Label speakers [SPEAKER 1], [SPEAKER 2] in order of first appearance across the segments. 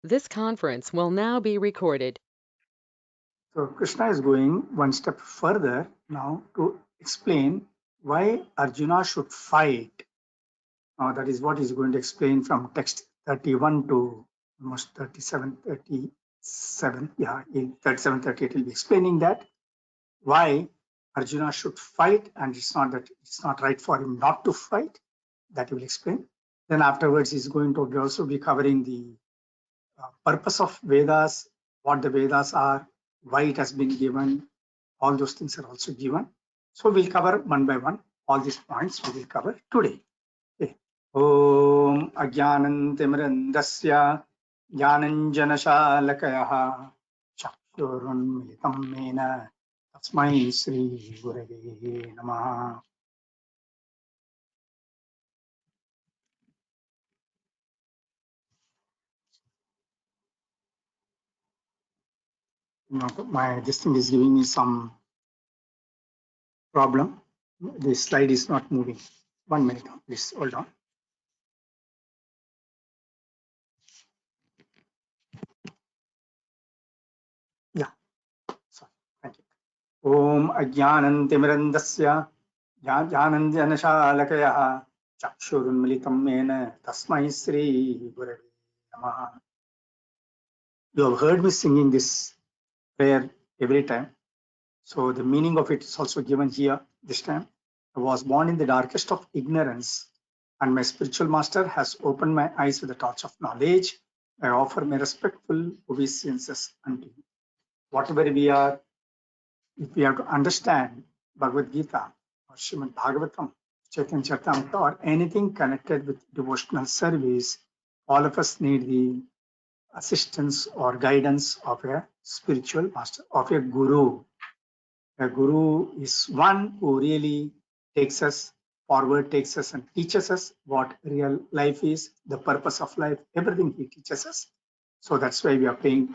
[SPEAKER 1] This conference will now be recorded.
[SPEAKER 2] So Krishna is going one step further now to explain why Arjuna should fight. That is what he's going to explain from text 31 to almost 37, 37. Yeah, in 37, 38, he'll be explaining that why Arjuna should fight, and it's not that it's not right for him not to fight. That he will explain. Then afterwards, he's going to also be covering the purpose of Vedas, what the Vedas are, why it has been given, all those things are also given. So we'll cover one by one. All these points we will cover today. Okay. Om Ajnanantimirandasya Jnananjanashalakayah Chakshurunmilitam Mena Tasmai Sri Gurave Namaha. This thing is giving me some problem. The slide is not moving. 1 minute, please hold on. Yeah, sorry. Thank you. Om Ajnanantimirandasya Jnananjanashalakayah Chakshurunmilitam Mena Tasmai Sri Gurave Namaha. You have heard me singing this prayer every time. So the meaning of it is also given here this time. I was born in the darkest of ignorance, and my spiritual master has opened my eyes with the torch of knowledge. I offer my respectful obeisances unto you. Whatever we are, if we have to understand Bhagavad Gita or Srimad Bhagavatam, Chaitanya Charitamrita, or anything connected with devotional service, all of us need the assistance or guidance of a spiritual master, of a guru. A guru is one who really takes us forward, takes us and teaches us what real life is, the purpose of life, everything he teaches us. So that's why we are paying.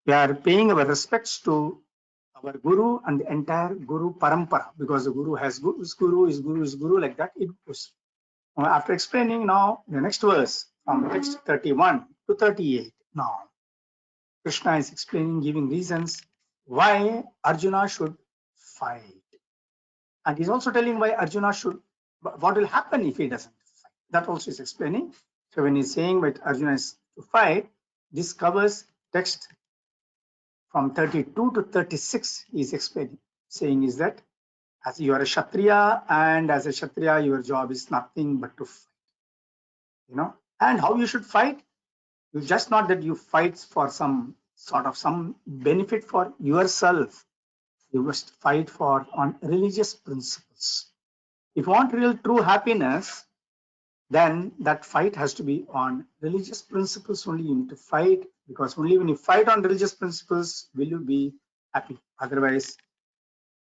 [SPEAKER 2] We are paying our respects to our guru and the entire guru parampara, because the guru has guru is guru, like that it goes. After explaining now the next verse from text 31 to 38, now Krishna is explaining, giving reasons why Arjuna should fight. And he's also telling why Arjuna should, what will happen if he doesn't fight. That also is explaining. So when he's saying that Arjuna is to fight, this covers text from 32 to 36. He is explaining, saying is that as you are a Kshatriya, and as a Kshatriya, your job is nothing but to fight. And how you should fight? You just not that you fight for some sort of some benefit for yourself. You must fight for on religious principles. If you want real true happiness, then that fight has to be on religious principles only. You need to fight, because only when you fight on religious principles will you be happy. Otherwise,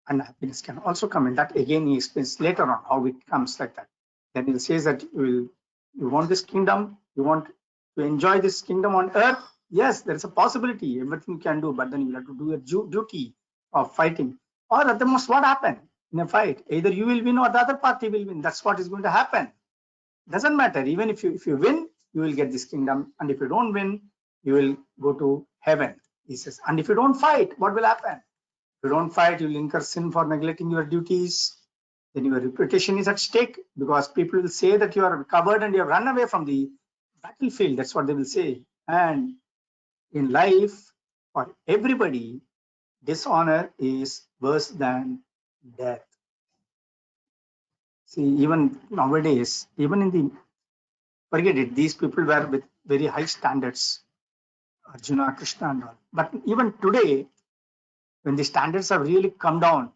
[SPEAKER 2] unhappiness can also come in. That again he explains later on how it comes like that. Then he says that you want this kingdom, you want to enjoy this kingdom on earth. Yes, there is a possibility, everything you can do, but then you have to do your duty of fighting. Or at the most, what happened in a fight? Either you will win or the other party will win. That's what is going to happen. Doesn't matter. Even if you win, you will get this kingdom, and if you don't win, you will go to heaven. He says, and if you don't fight, what will happen? If you don't fight, you will incur sin for neglecting your duties. Then your reputation is at stake, because people will say that you are covered and you have run away from the battlefield. That's what they will say. And in life, for everybody, dishonor is worse than death. See, even nowadays, even in the, forget it, these people were with very high standards, Arjuna, Krishna, and all. But even today, when the standards have really come down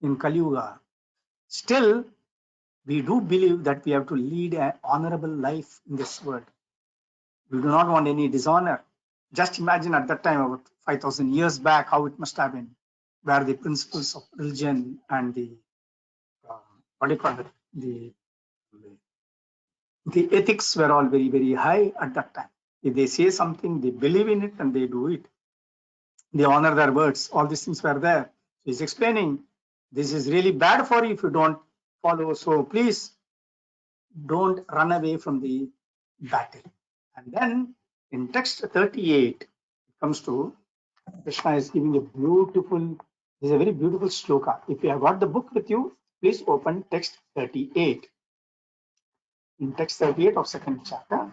[SPEAKER 2] in Kali Yuga, still we do believe that we have to lead an honorable life in this world. We do not want any dishonor. Just imagine at that time, about 5,000 years back, how it must have been, where the principles of religion and the, what do you call it, the ethics were all very, very high at that time. If they say something, they believe in it and they do it. They honor their words. All these things were there. So he's explaining, this is really bad for you if you don't follow. So please don't run away from the battle. And then In text 38, it comes to Krishna is giving a beautiful, this is a very beautiful shloka. If you have got the book with you, please open text 38. In text 38 of second chapter,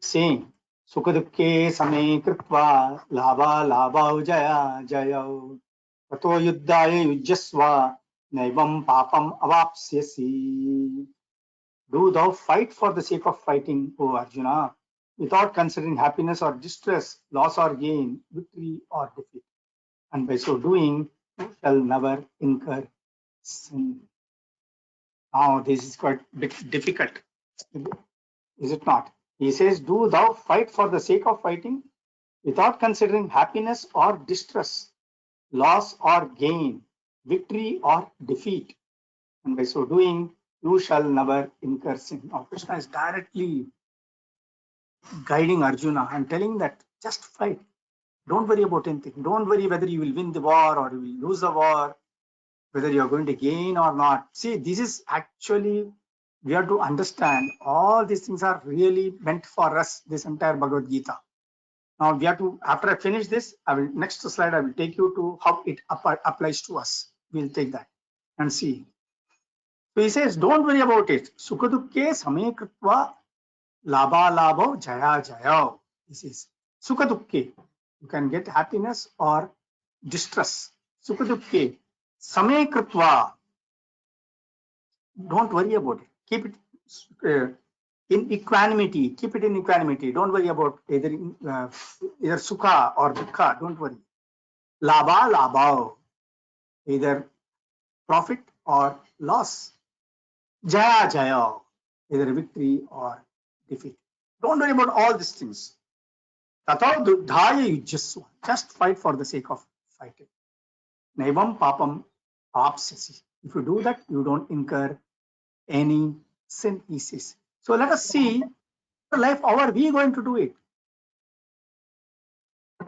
[SPEAKER 2] saying, Sukadukke same kritva lava lava jaya jaya tato yuddhaya yujyasva naivam papam avapsyasi. Do thou fight for the sake of fighting, O Arjuna, without considering happiness or distress, loss or gain, victory or defeat. And by so doing, you shall never incur sin. Now, this is quite difficult, is it not? He says, do thou fight for the sake of fighting without considering happiness or distress, loss or gain, victory or defeat. And by so doing, you shall never incur sin. Now, Krishna is directly guiding Arjuna and telling that just fight. Don't worry about anything. Don't worry whether you will win the war or you will lose the war, whether you are going to gain or not. See, this is actually, we have to understand all these things are really meant for us, this entire Bhagavad Gita. Now we have to, after I finish this, next slide, I will take you to how it applies to us. We'll take that and see. So he says, don't worry about it. Sukadukke same kritva labha labha jaya jaya. This is Sukadukke. You can get happiness or distress. Sukadukke same kritva. Don't worry about it. Keep it in equanimity. Keep it in equanimity. Don't worry about either sukha or dukkha. Don't worry. Labha labha. Either profit or loss. Jaya jaya. Either victory or defeat. Don't worry about all these things. Tatav duddhaya yujyasva. Just fight for the sake of fighting. Naivam papam apsyasi. If you do that, you don't incur any sin, he says. So let us see the life, how are we going to do it?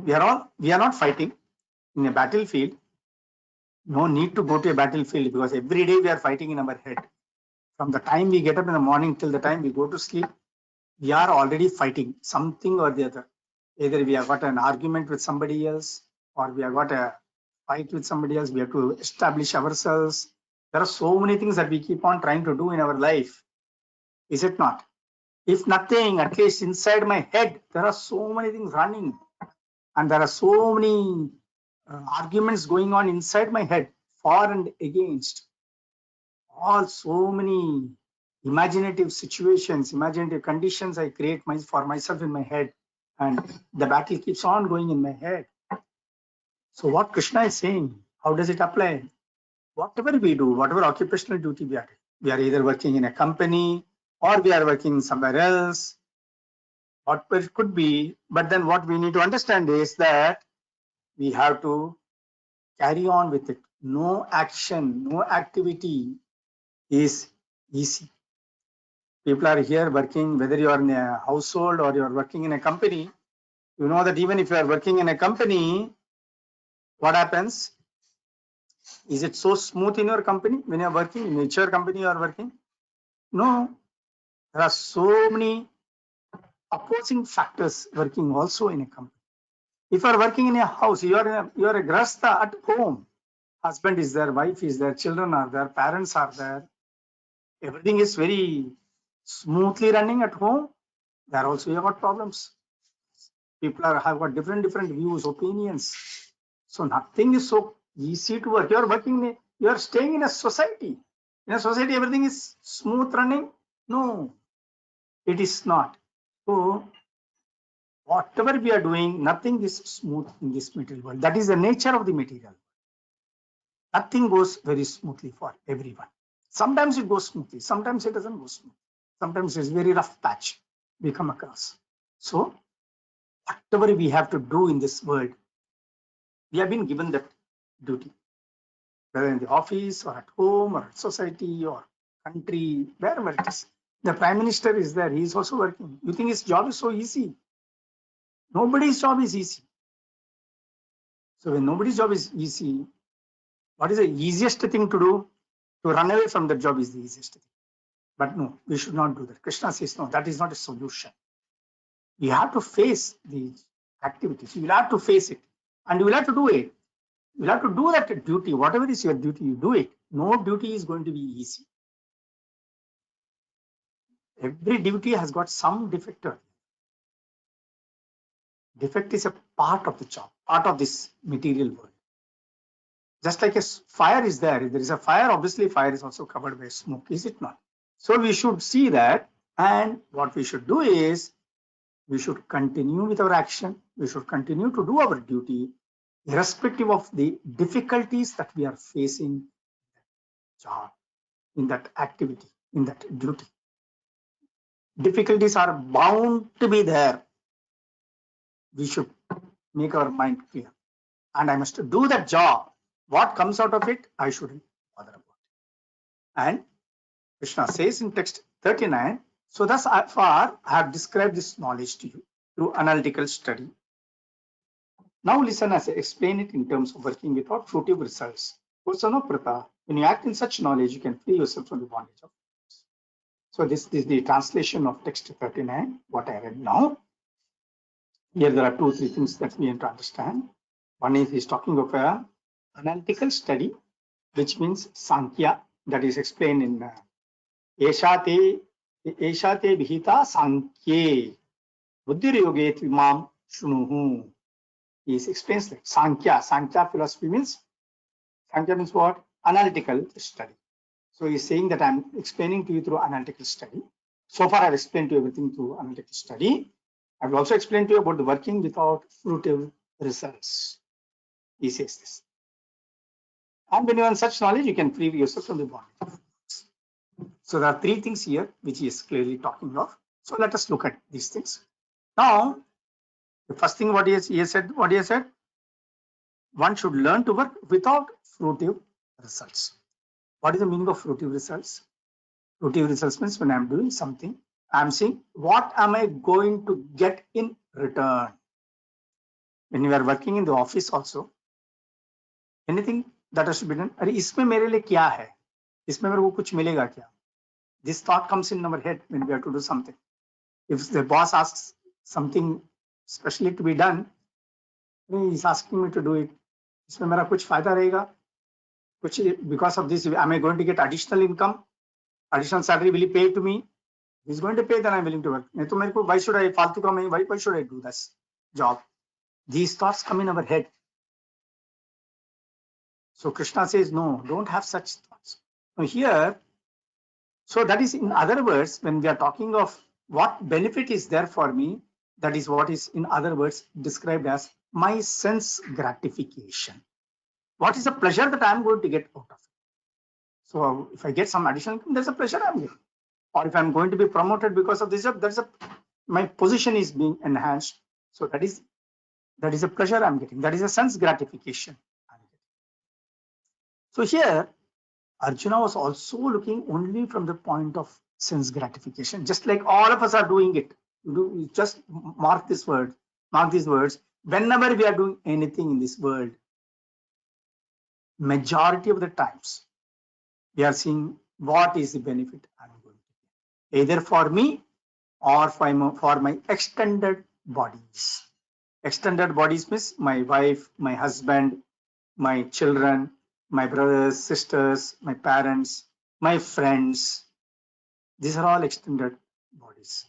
[SPEAKER 2] We are not fighting in a battlefield. No need to go to a battlefield because every day we are fighting in our head. From the time we get up in the morning till the time we go to sleep, we are already fighting something or the other. Either we have got an argument with somebody else or we have got a fight with somebody else. We have to establish ourselves. There are so many things that we keep on trying to do in our life. Is it not? If nothing, at least inside my head, there are so many things running and there are so many arguments going on inside my head, for and against. All so many imaginative situations, imaginative conditions I create for myself in my head, and the battle keeps on going in my head. So what Krishna is saying, how does it apply? Whatever we do, whatever occupational duty we are either working in a company or we are working somewhere else, whatever it could be. But then what we need to understand is that we have to carry on with it. No action, no activity is easy. People are here working, whether you are in a household or you are working in a company, you know that even if you are working in a company, what happens? Is it so smooth in your company when you are working, in which your company you are working? No. There are so many opposing factors working also in a company. If you are working in a house, you are a grasta at home. Husband is there, wife is there, children are there, parents are there. Everything is very smoothly running at home. There also you have got problems. People have got different views, opinions. So nothing is so easy to work. You are working, you are staying in a society. In a society, everything is smooth running. No, it is not. So whatever we are doing, nothing is smooth in this material world. That is the nature of the material. Nothing goes very smoothly for everyone. Sometimes it goes smoothly, sometimes it doesn't go smooth. Sometimes it's very rough patch we come across. So whatever we have to do in this world, we have been given that duty, whether in the office or at home or at society or country, wherever it is. The Prime Minister is there, he is also working. You think his job is so easy? Nobody's job is easy. So when nobody's job is easy, what is the easiest thing to do? To run away from the job is the easiest thing. But no, we should not do that. Krishna says, no, that is not a solution. You have to face these activities. You will have to face it, and you will have to do it. You will have to do that duty. Whatever is your duty, you do it. No duty is going to be easy. Every duty has got some defect. Defect is a part of the job, part of this material world. Just like a fire is there. If there is a fire, obviously fire is also covered by smoke, is it not? So we should see that, and what we should do is we should continue with our action. We should continue to do our duty, irrespective of the difficulties that we are facing in that job, in that activity, in that duty. Difficulties are bound to be there. We should make our mind clear. And I must do that job. What comes out of it, I shouldn't bother about it. And Krishna says in text 39, so thus far I have described this knowledge to you through analytical study. Now listen as I explain it in terms of working without fruitive results. For son of Prata, when you act in such knowledge, you can free yourself from the bondage of. So this is the translation of text 39, what I read now. Here there are 2-3 things that we have to understand. One is he's talking of a analytical study, which means Sankhya, that is explained in Eshate Vihita Sankhye Buddhir Yoge Tvimam Shrunuhu. He explains like Sankhya. Sankhya philosophy means, Sankhya means what? Analytical study. So he's saying that I'm explaining to you through analytical study. So far I've explained to you everything through analytical study. I will also explain to you about the working without fruitive results. He says this. And when you have such knowledge, you can free yourself from the bondage. So there are 3 things here which he is clearly talking of. So let us look at these things. Now, the first thing what he has said, one should learn to work without fruitive results. What is the meaning of fruitive results? Fruitive results means when I'm doing something, I'm saying, what am I going to get in return? When you are working in the office also, anything that has to be done, अरे इसमें मेरे लिए क्या है? इसमें मेरे को कुछ मिलेगा क्या? This thought comes in our head when we have to do something. If the boss asks something specially to be done, he's asking me to do it. इसमें मेरा कुछ फायदा रहेगा? कुछ, because of this, am I going to get additional income? Additional salary will he pay to me? If he's going to pay, then I'm willing to work. नहीं तो मेरे को, why should I फालतू का, why should I do this job? These thoughts come in our head. So Krishna says, no, don't have such thoughts. Now here, so that is, in other words, when we are talking of what benefit is there for me, that is what is, in other words, described as my sense gratification. What is the pleasure that I'm going to get out of it? So if I get some additional income, there's a pleasure I'm getting. Or if I'm going to be promoted because of this job, my position is being enhanced. So that is a pleasure I'm getting. That is a sense gratification I'm getting. So here, Arjuna was also looking only from the point of sense gratification, just like all of us are doing it. You just mark these words. Whenever we are doing anything in this world, majority of the times, we are seeing what is the benefit I'm going to get, either for me or for my extended bodies. Extended bodies means my wife, my husband, my children, my brothers, sisters, my parents, my friends. These are all extended bodies.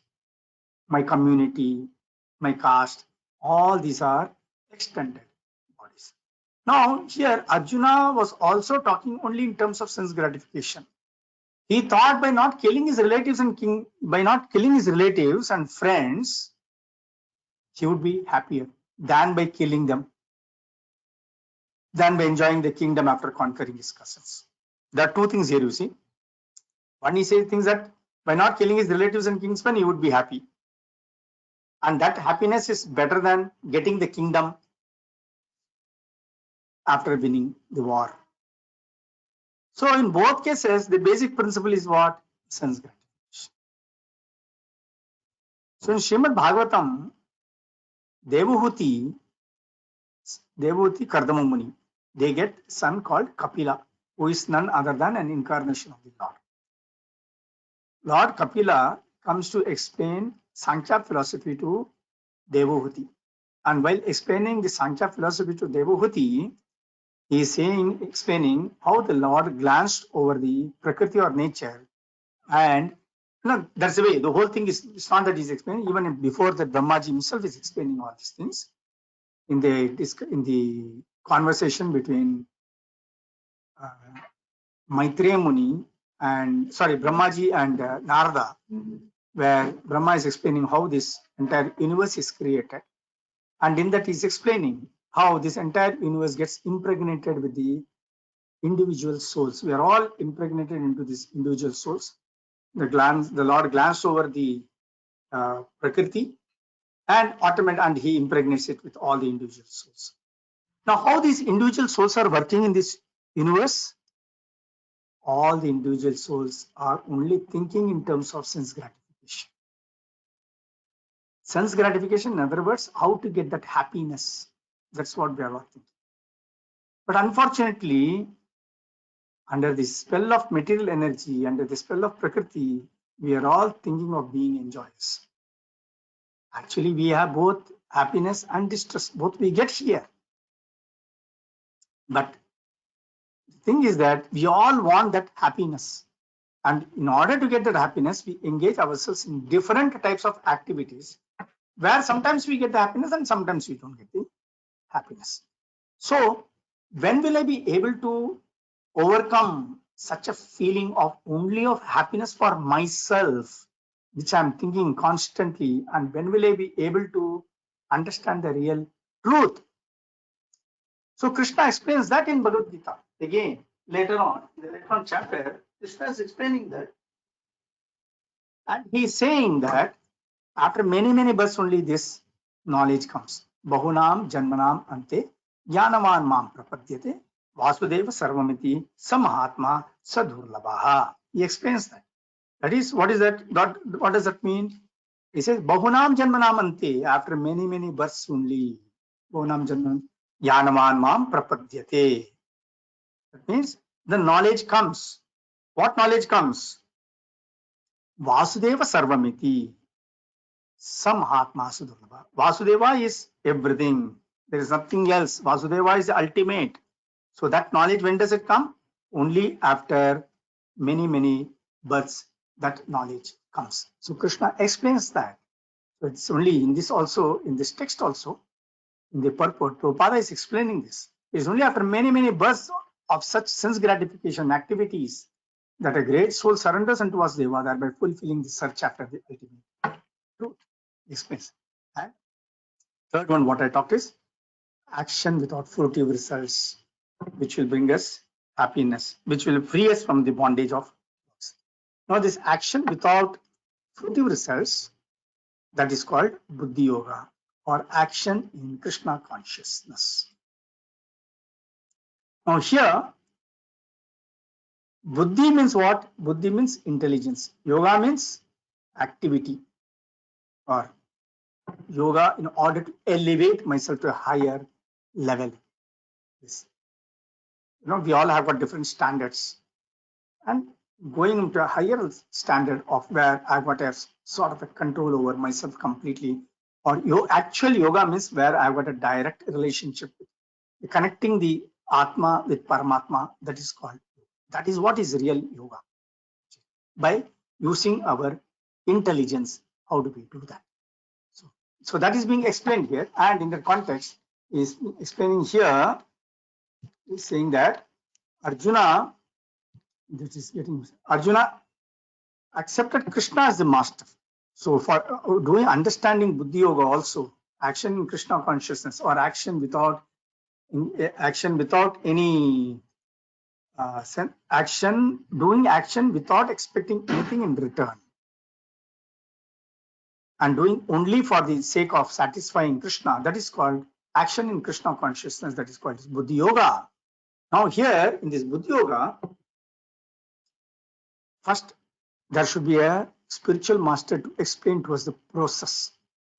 [SPEAKER 2] My community, my caste, all these are extended bodies. Now here Arjuna was also talking only in terms of sense gratification. He thought by not killing his relatives and friends, he would be happier than by killing them, than by enjoying the kingdom after conquering his cousins. There are 2 things here, you see. One, he says things that by not killing his relatives and kinsmen, he would be happy. And that happiness is better than getting the kingdom after winning the war. So in both cases, the basic principle is what? Sense gratification. So in Srimad Bhagavatam, Devahuti Kardama Muni, they get son called Kapila, who is none other than an incarnation of the Lord. Lord Kapila comes to explain Sankhya philosophy to Devahuti. And while explaining the Sankhya philosophy to Devahuti, he is explaining how the Lord glanced over the Prakriti or nature, and that's the way the whole thing is. It's not that he's explaining, even before that Brahmaji himself is explaining all these things in the conversation between uh, Maitreya Muni and Brahmaji and Narada, where Brahma is explaining how this entire universe is created, and in that he's explaining how this entire universe gets impregnated with the individual souls. We are all impregnated into these individual souls. The Lord glanced over the Prakriti and he impregnates it with all the individual souls. Now, how these individual souls are working in this universe? All the individual souls are only thinking in terms of sense gratification. Sense gratification, in other words, how to get that happiness. That's what we are all thinking. But unfortunately, under the spell of material energy, under the spell of Prakriti, we are all thinking of being enjoyers. Actually, we have both happiness and distress, both we get here. But the thing is that we all want that happiness. And in order to get that happiness, we engage ourselves in different types of activities where sometimes we get the happiness and sometimes we don't get the happiness. So when will I be able to overcome such a feeling of only of happiness for myself, which I'm thinking constantly, and when will I be able to understand the real truth? So Krishna explains that in Bhagavad Gita. Again, later on, in the later on chapter, Krishna is explaining that. And he is saying that after many, many births only this knowledge comes. Bahunam janmanam ante jnanavan mam prapadyate vasudeva sarvamiti samahatma sadhurlabhaha. He explains that. That is, what is that? What does that mean? He says, Bahunam janmanam ante, after many, many births only. Bahunam janmanam jnanavan mam prapadyate. That means the knowledge comes. What knowledge comes? Vasudeva sarvamiti. Samahatma sadhurlabha. Vasudeva is everything. There is nothing else. Vasudeva is the ultimate. So that knowledge, when does it come? Only after many, many births that knowledge comes. So Krishna explains that. So it's only in this also, in this text also, in the purport, Prabhupada is explaining this. It's only after many, many births of such sense gratification activities that a great soul surrenders unto Vasudeva, thereby fulfilling the search after the ultimate truth. Explains. And third one, what I talked is action without fruitive results, which will bring us happiness, which will free us from the bondage of works. Now, this action without fruitive results, that is called Buddhi Yoga, or action in Krishna consciousness. Now, here, Buddhi means what? Buddhi means intelligence. Yoga means activity, or yoga in order to elevate myself to a higher level. Yes. We all have got different standards, and going into a higher standard of where I've got a sort of a control over myself completely, or actual yoga means where I've got a direct relationship, connecting the Atma with Paramatma. That is called, that is what is real yoga. By using our intelligence, how do we do that? So that is being explained here, and in the context is explaining here, is saying that Arjuna accepted Krishna as the master. So for doing understanding Buddhi Yoga also, action in Krishna consciousness, or action without any doing action without expecting anything in return, and doing only for the sake of satisfying Krishna, that is called action in Krishna consciousness, that is called Buddhi Yoga. Now here in this Buddhi Yoga, first there should be a spiritual master to explain to us the process.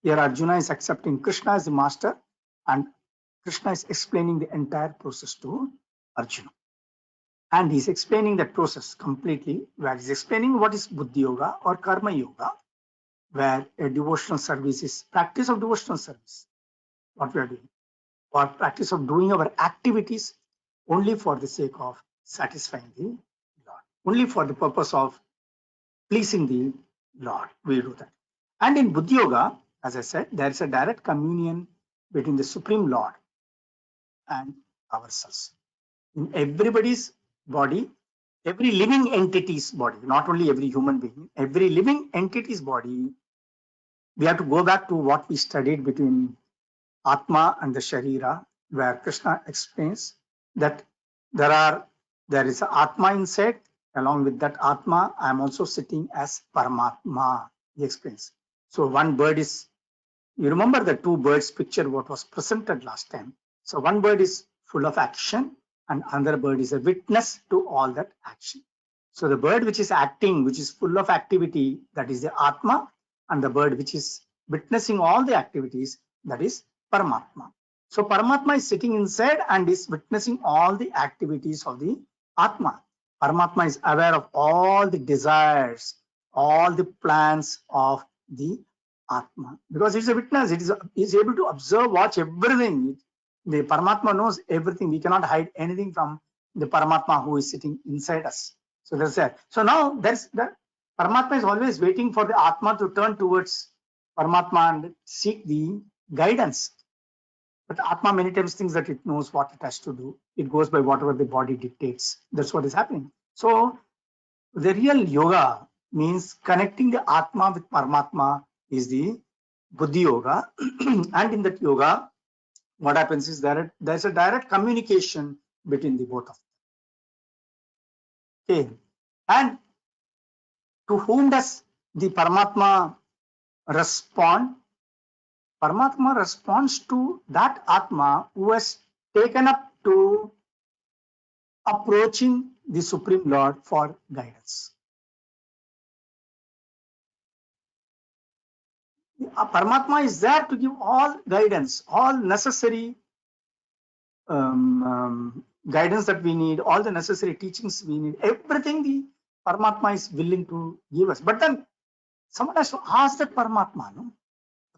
[SPEAKER 2] Here Arjuna is accepting Krishna as the master, and Krishna is explaining the entire process to Arjuna. And he's explaining that process completely, where he's explaining what is Buddhi Yoga or Karma Yoga. where a devotional service is practice of devotional service, what we are doing, or practice of doing our activities only for the sake of satisfying the Lord, only for the purpose of pleasing the Lord. We do that. And in Buddha Yoga, as I said, there is a direct communion between the Supreme Lord and ourselves. In everybody's body, every living entity's body, not only every human being, every living entity's body, we have to go back to what we studied between Atma and the Sharira, where Krishna explains that there is a Atma inside. Along with that Atma, I am also sitting as Paramatma, he explains. So one bird is, you remember the two birds picture what was presented last time. So one bird is full of action and another bird is a witness to all that action. So the bird which is acting, which is full of activity, that is the Atma, and the bird which is witnessing all the activities, that is Paramatma. So Paramatma is sitting inside and is witnessing all the activities of the Atma. Paramatma is aware of all the desires, all the plans of the Atma, because it's a witness. It is able to observe, watch everything. The Paramatma knows everything. We cannot hide anything from the Paramatma who is sitting inside us. So that's that. So now that's the Paramatma is always waiting for the Atma to turn towards Paramatma and seek the guidance. But Atma many times thinks that it knows what it has to do. It goes by whatever the body dictates. That's what is happening. So the real yoga means connecting the Atma with Paramatma is the Buddhi Yoga. And in that yoga, what happens is that there's a direct communication between the both of them. Okay. And to whom does the Paramatma respond? Paramatma responds to that Atma who has taken up to approaching the Supreme Lord for guidance. Paramatma is there to give all guidance, all necessary guidance that we need, all the necessary teachings we need, everything the Paramatma is willing to give us. But then someone has to ask that Paramatma, no?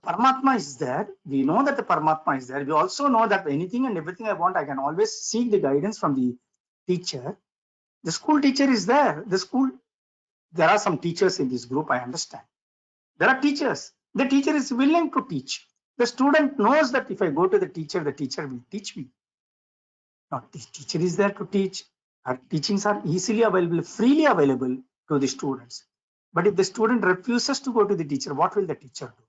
[SPEAKER 2] Paramatma is there. We know that the Paramatma is there. We also know that anything and everything I want, I can always seek the guidance from the teacher. The school teacher is there. There are some teachers in this group, I understand. There are teachers. The teacher is willing to teach. The student knows that if I go to the teacher will teach me. Now, the teacher is there to teach. Our teachings are easily available, freely available to the students. But if the student refuses to go to the teacher, what will the teacher do?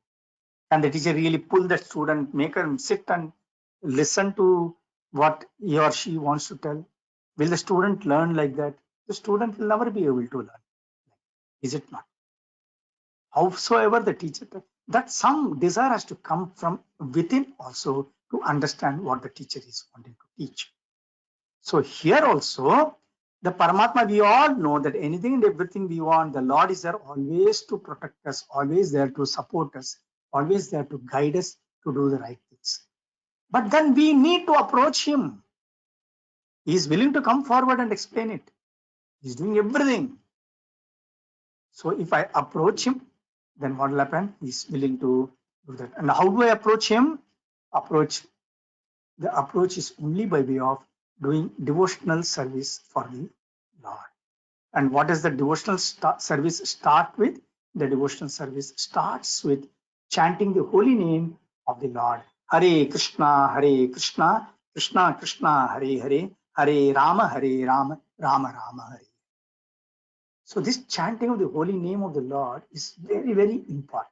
[SPEAKER 2] Can the teacher really pull the student, make him sit and listen to what he or she wants to tell? Will the student learn like that? The student will never be able to learn. Is it not? Howsoever the teacher, that some desire has to come from within also to understand what the teacher is wanting to teach. So here also, the Paramatma, we all know that anything and everything we want, the Lord is there always to protect us, always there to support us, always there to guide us to do the right things. But then we need to approach him. He is willing to come forward and explain it. He's doing everything. So if I approach him, then what will happen? He's willing to do that. And how do I approach him? The approach is only by way of doing devotional service for the Lord. And what does the devotional service start with? The devotional service starts with chanting the holy name of the Lord. Hare Krishna, Krishna Krishna, Hare Hare, Hare Rama, Rama Rama, Hare. So this chanting of the holy name of the Lord is very, very important,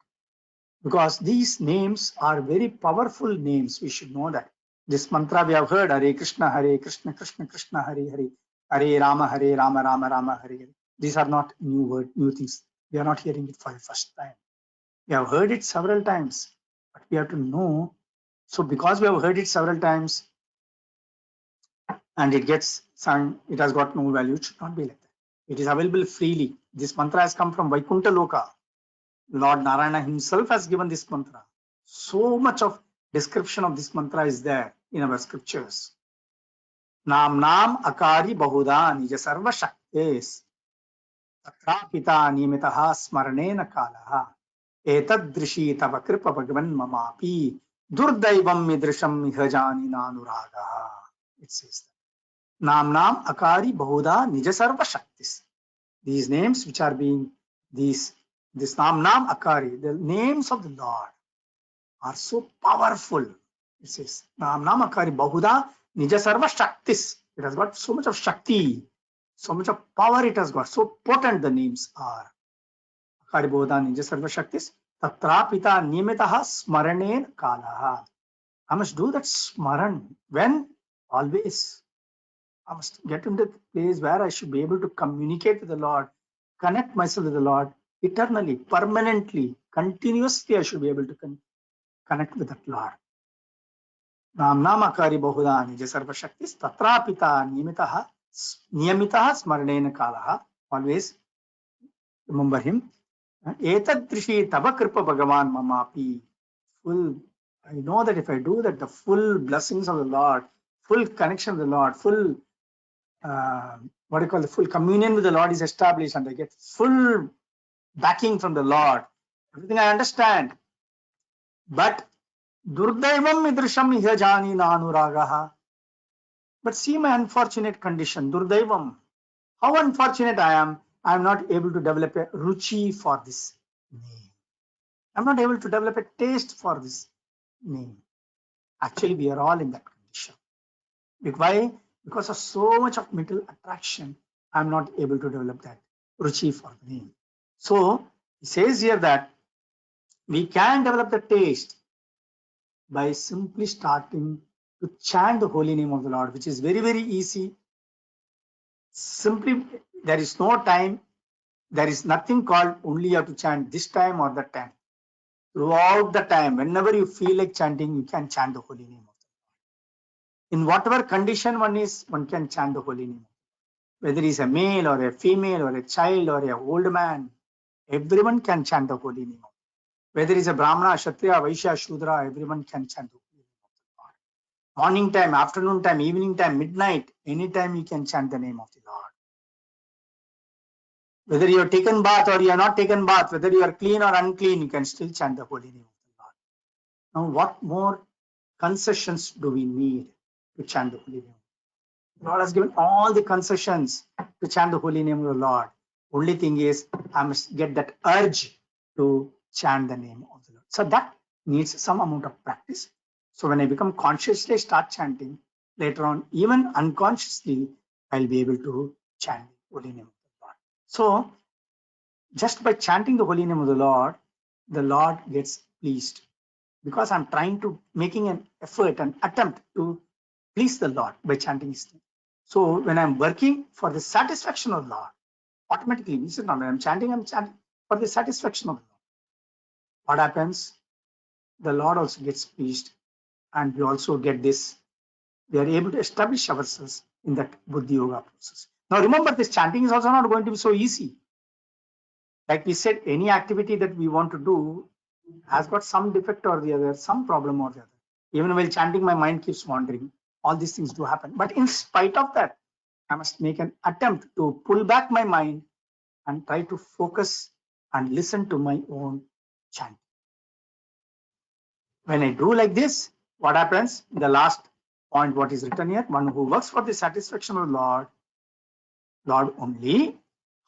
[SPEAKER 2] because these names are very powerful names. We should know that. This mantra we have heard, Hare Krishna, Krishna Krishna, Hare Hare, Hare Rama, Rama Rama, Hare Hare. These are not new things. We are not hearing it for the first time. We have heard it several times, but we have to know. So because we have heard it several times and it gets sung, it has got no value. It should not be like that. It is available freely. This mantra has come from Vaikuntha Loka. Lord Narayana himself has given this mantra. So much of description of this mantra is there in our scriptures. Nam akari bahuda nija sarva shaktes tatra pita nimitaha smaranena kalaha etadrishi tava kripa bhagavan mamapi durdaivam midrisham iha jani nanuragaha. It says Namnam Akari Bahuda Nijasarva Shaktis. These names which are being this Namnam Akari, the names of the Lord are so powerful. It says Namnam Akari Bahuda Nijasarva Shaktis. It has got so much of Shakti, so much of power it has got. So potent the names are. Akari Bahuda Nijasarva Shaktis. Tatrapita Nimitaha Smaranen Kalaha. I must do that Smaran. When? Always. I must get into the place where I should be able to communicate with the Lord, connect myself with the Lord eternally, permanently, continuously. I should be able to connect with that Lord. Namnamakari Bahuda Nija Sarva Shaktis Tatrapita Niyamitaha Smaranena Kalaha. Always remember him. Etadrishi Tava Kripa Bhagavan Mamapi. I know that if I do that, the full blessings of the Lord, full connection with the Lord, full what do you call the full communion with the Lord is established, and I get full backing from the Lord. Everything I understand. But Durdaivam Idrisham Ihajani Nanuragaha. But see my unfortunate condition, Durdaivam. How unfortunate I am not able to develop a ruchi for this name. I'm not able to develop a taste for this name. Actually, we are all in that condition. Why? Because of so much of mental attraction, I'm not able to develop that ruchi for the name. So he says here that we can develop the taste by simply starting to chant the holy name of the Lord, which is very, very easy. Simply, there is no time. There is nothing called only you have to chant this time or that time. Throughout the time, whenever you feel like chanting, you can chant the holy name of the Lord. In whatever condition one is, one can chant the holy name. Whether he is a male or a female or a child or an old man, everyone can chant the holy name. Whether he is a Brahmana, Kshatriya, Vaishya, Shudra, everyone can chant the holy name of the Lord. Morning time, afternoon time, evening time, midnight, anytime you can chant the name of the Lord. Whether you are taken bath or you are not taken bath, whether you are clean or unclean, you can still chant the holy name of the Lord. Now, what more concessions do we need to chant the holy name? The Lord has given all the concessions to chant the holy name of the Lord. Only thing is, I must get that urge to chant the name of the Lord. So that needs some amount of practice. So when I become consciously start chanting, later on, even unconsciously, I'll be able to chant the holy name of the Lord. So just by chanting the holy name of the Lord gets pleased, because I'm trying to making an effort, an attempt to please the Lord by chanting his name. So when I'm working for the satisfaction of the Lord, automatically, this is not when I'm chanting for the satisfaction of the Lord. What happens? The Lord also gets pleased, and we also get this. We are able to establish ourselves in that Buddhi Yoga process. Now remember, this chanting is also not going to be so easy. Like we said, any activity that we want to do has got some defect or the other, some problem or the other. Even while chanting, my mind keeps wandering. All these things do happen. But in spite of that, I must make an attempt to pull back my mind and try to focus and listen to my own chant. When I do like this, what happens? The last point, what is written here, one who works for the satisfaction of the Lord only,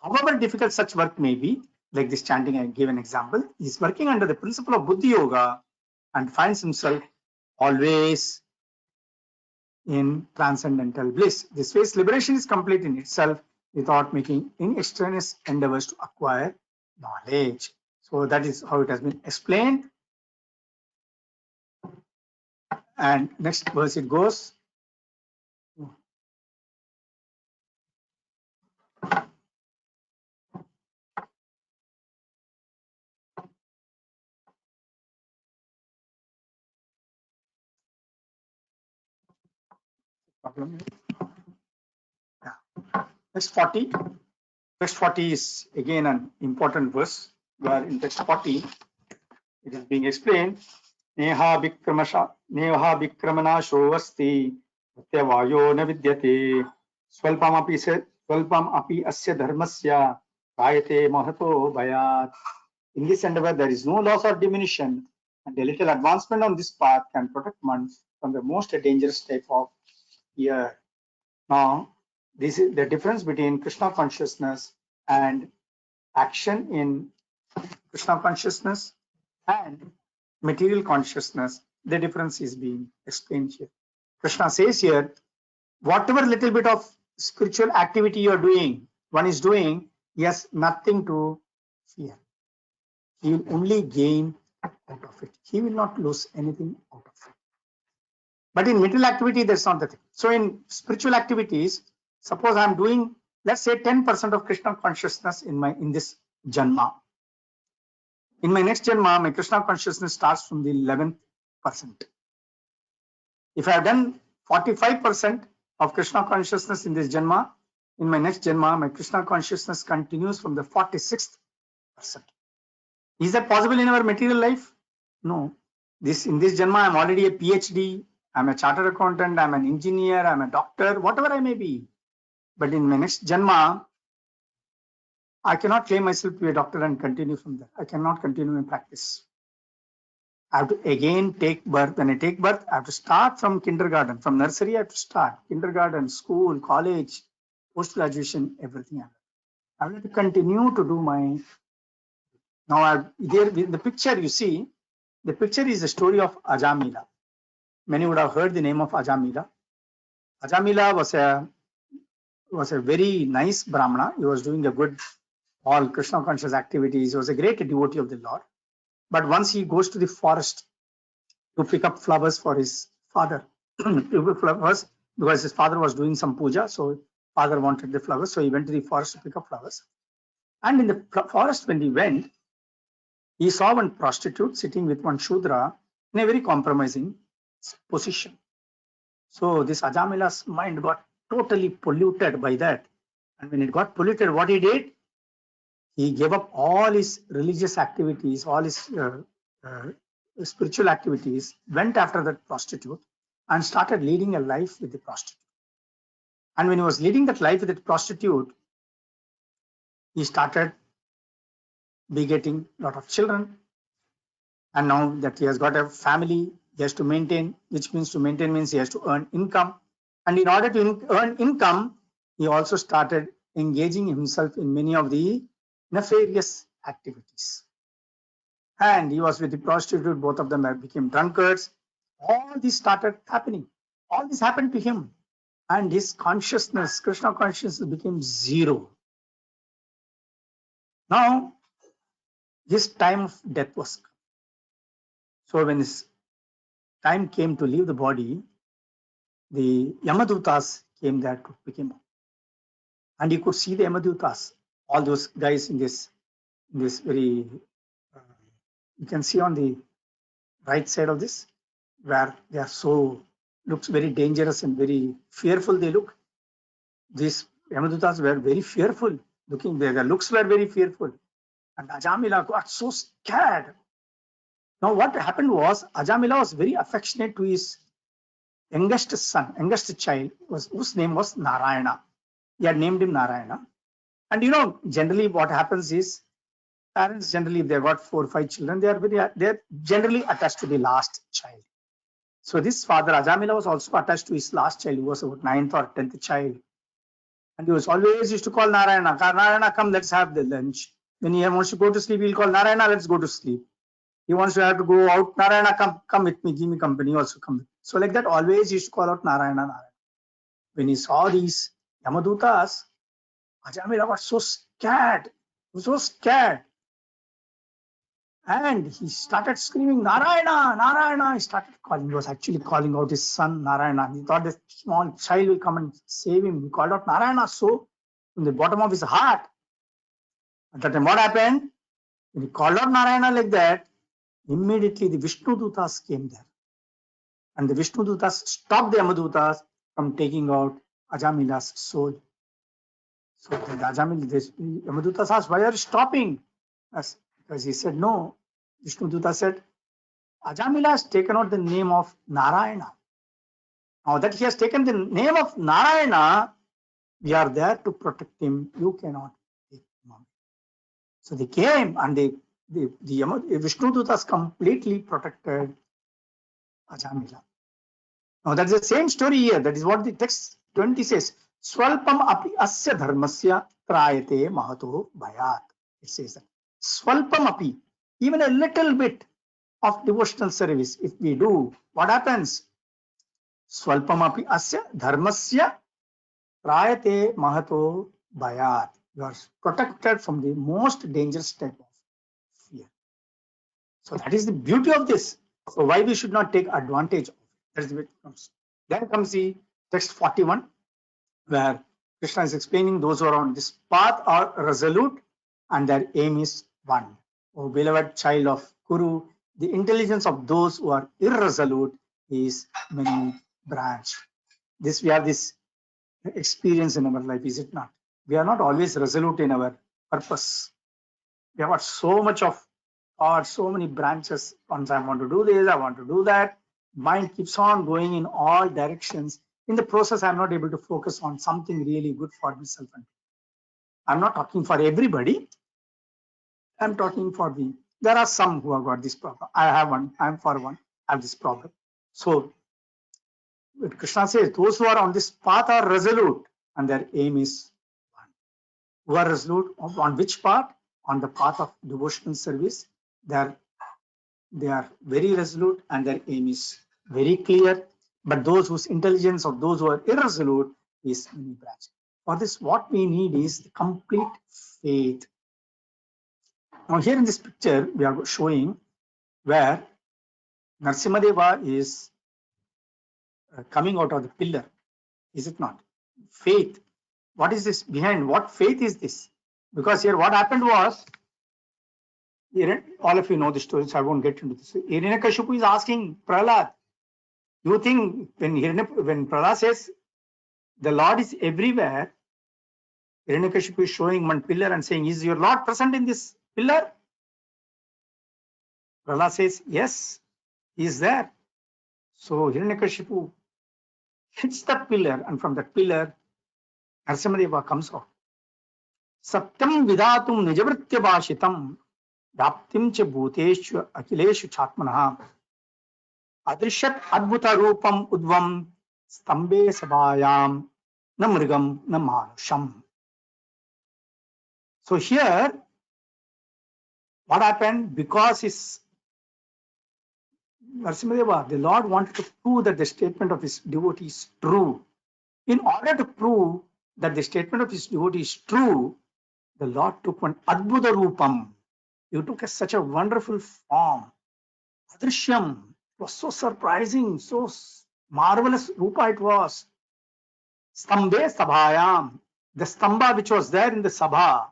[SPEAKER 2] however difficult such work may be, like this chanting, I gave an example, is working under the principle of Buddhi Yoga and finds himself always in transcendental bliss. This way's liberation is complete in itself without making any extraneous endeavors to acquire knowledge. So that is how it has been explained. And next verse it goes. Text 40. Text 40 is again an important verse, where in text 40 it is being explained. Neha vikramanasho asti pratyavayo na vidyate swalpam api asya dharmasya rayate mahato bhayat. In this endeavor, there is no loss or diminution, and a little advancement on this path can protect one from the most dangerous type of fear. Now, this is the difference between Krishna consciousness and action in Krishna consciousness and material consciousness. The difference is being explained here. Krishna says here, whatever little bit of spiritual activity you are doing, one is doing, he has nothing to fear. He will only gain out of it. He will not lose anything out of it. But in material activity, that's not the thing. So in spiritual activities, suppose I'm doing, let's say 10% of Krishna consciousness in this Janma. In my next Janma, my Krishna consciousness starts from the 11th percent. If I have done 45% of Krishna consciousness in this Janma, in my next Janma, my Krishna consciousness continues from the 46th percent. Is that possible in our material life? No. In this Janma, I'm already a PhD, I'm a chartered accountant, I'm an engineer, I'm a doctor, whatever I may be. But in my next Janma, I cannot claim myself to be a doctor and continue from there. I cannot continue in practice. I have to again take birth. When I take birth, I have to start from kindergarten. From nursery, I have to start. Kindergarten, school, college, post-graduation, everything. I have to continue to do my... Now, there the picture you see, the picture is the story of Ajamila. Many would have heard the name of Ajamila. Ajamila was a very nice Brahmana. He was doing a good, all Krishna conscious activities. He was a great devotee of the Lord. But once he goes to the forest to pick up flowers for his father, flowers, because his father was doing some puja, so father wanted the flowers, so he went to the forest to pick up flowers. And in the forest, when he went, he saw one prostitute sitting with one Shudra in a very compromising position. So this Ajamila's mind got totally polluted by that. And when it got polluted, what he did? He gave up all his religious activities, all his spiritual activities, went after that prostitute and started leading a life with the prostitute. And when he was leading that life with the prostitute, he started begetting a lot of children. And now that he has got a family, he has to maintain, which means to maintain means he has to earn income. And in order to earn income, he also started engaging himself in many of the nefarious activities. And he was with the prostitute, both of them became drunkards. All this started happening. All this happened to him. And his consciousness, Krishna consciousness, became zero. Now, his time of death was come. So when his time came to leave the body, the Yamadutas came there to pick him up. And he could see the Yamadutas, all those guys in this very, you can see on the right side of this, where they are so, looks very dangerous and very fearful they look. These Yamadutas were very fearful looking, their looks were very fearful. And Ajamila got so scared. Now what happened was, Ajamila was very affectionate to his youngest son, youngest child, whose name was Narayana. He had named him Narayana. And you know, generally what happens is, parents generally, if they got 4 or 5 children, they're generally attached to the last child. So this father, Ajamila, was also attached to his last child, who was about 9th or 10th child. And he was always used to call Narayana, Narayana, come, let's have the lunch. When he wants to go to sleep, he'll call Narayana, let's go to sleep. He wants to have to go out, Narayana, come with me, give me company, also come with me. So like that, always used to call out Narayana, Narayana. When he saw these Yamadutas, Ajamila got so scared, so scared. And he started screaming, Narayana, Narayana. He started calling, he was actually calling out his son, Narayana. He thought this small child will come and save him. He called out Narayana so from the bottom of his heart. At that time, what happened? When he called out Narayana like that, immediately the Vishnu Dutas came there. And the Vishnu Dutas stopped the Yamadutas from taking out Ajamila's soul. So the Yamadutas asked, why are you stopping? Because he said, no. Vishnu Duta said, Ajamila has taken out the name of Narayana. Now that he has taken the name of Narayana, we are there to protect him. You cannot take him away. So they came and they the Vishnu Dutas completely protected Ajamila. Now that's the same story here. That is what the text 20 says. Swalpam api asya dharmasya trayate mahato bhayat. It says that. Swalpam api, even a little bit of devotional service, if we do, what happens? Swalpam api asya dharmasya trayate mahato bhayat. You are protected from the most dangerous type of fear. So that is the beauty of this. So why we should not take advantage of it? That's the way it comes. Then comes the text 41, where Krishna is explaining those who are on this path are resolute and their aim is one. O beloved child of Kuru, the intelligence of those who are irresolute is many branch. This we have this experience in our life, is it not? We are not always resolute in our purpose. We have got so much of, or so many branches. Once I want to do this, I want to do that. Mind keeps on going in all directions. In the process, I'm not able to focus on something really good for myself. I'm not talking for everybody. I'm talking for the, there are some who have got this problem. I have one, I'm for one, I have this problem. So Krishna says, those who are on this path are resolute and their aim is one. Who are resolute on which path? On the path of devotional service. They are very resolute and their aim is very clear. But those whose intelligence of those who are irresolute is many branch. For this, what we need is the complete faith. Now, here in this picture, we are showing where Narasimhadeva is coming out of the pillar. Is it not? Faith. What is this behind? What faith is this? Because here, what happened was, all of you know the story, so I won't get into this. Hiranyakashipu is asking Prahlad, you think when Prahlad says the Lord is everywhere, Hiranyakashipu is showing one pillar and saying, is your Lord present in this pillar? Prahlad says, yes, he is there. So Hiranyakashipu hits that pillar, and from that pillar, Narasimhadeva comes out. Satyam vidatum nijavritya bhashitam Daptim cha bhuteshu akileshu chatmanaha adrishat adbhuta rupam udvam stambe sabhayam na mrigam na manusham. So here, what happened? Because his Narasimhadeva, the Lord wanted to prove that the statement of his devotee is true. In order to prove that the statement of his devotee is true, the Lord took one adbhuta rupam. He took such a wonderful form. Adrishyam. It was so surprising, so marvelous rupa it was. Stambhe sabhayam. The stamba which was there in the sabha.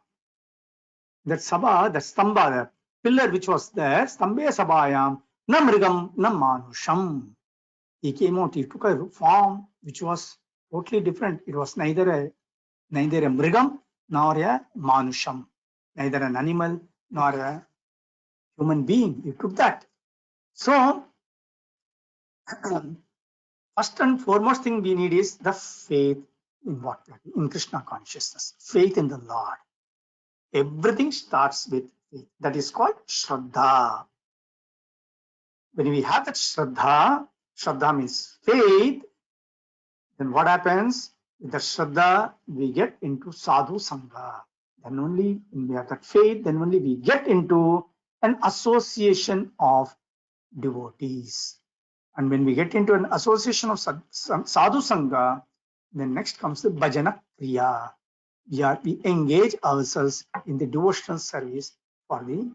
[SPEAKER 2] That sabha, the stamba, the pillar which was there, stambhe sabhayam, na mrigam, na manusham. He came out, he took a form which was totally different. It was neither a mrigam nor a manusham. Neither an animal nor a human being. He took that. So, first and foremost thing we need is the faith in what? In Krishna consciousness. Faith in the Lord. Everything starts with faith. That is called Shraddha. When we have that Shraddha, Shraddha means faith, then what happens? With the Shraddha, we get into Sadhu Sangha. Then only when we have that faith, then only we get into an association of devotees. And when we get into an association of Sadhu Sangha, then next comes the Bhajana Kriya. We engage ourselves in the devotional service for the.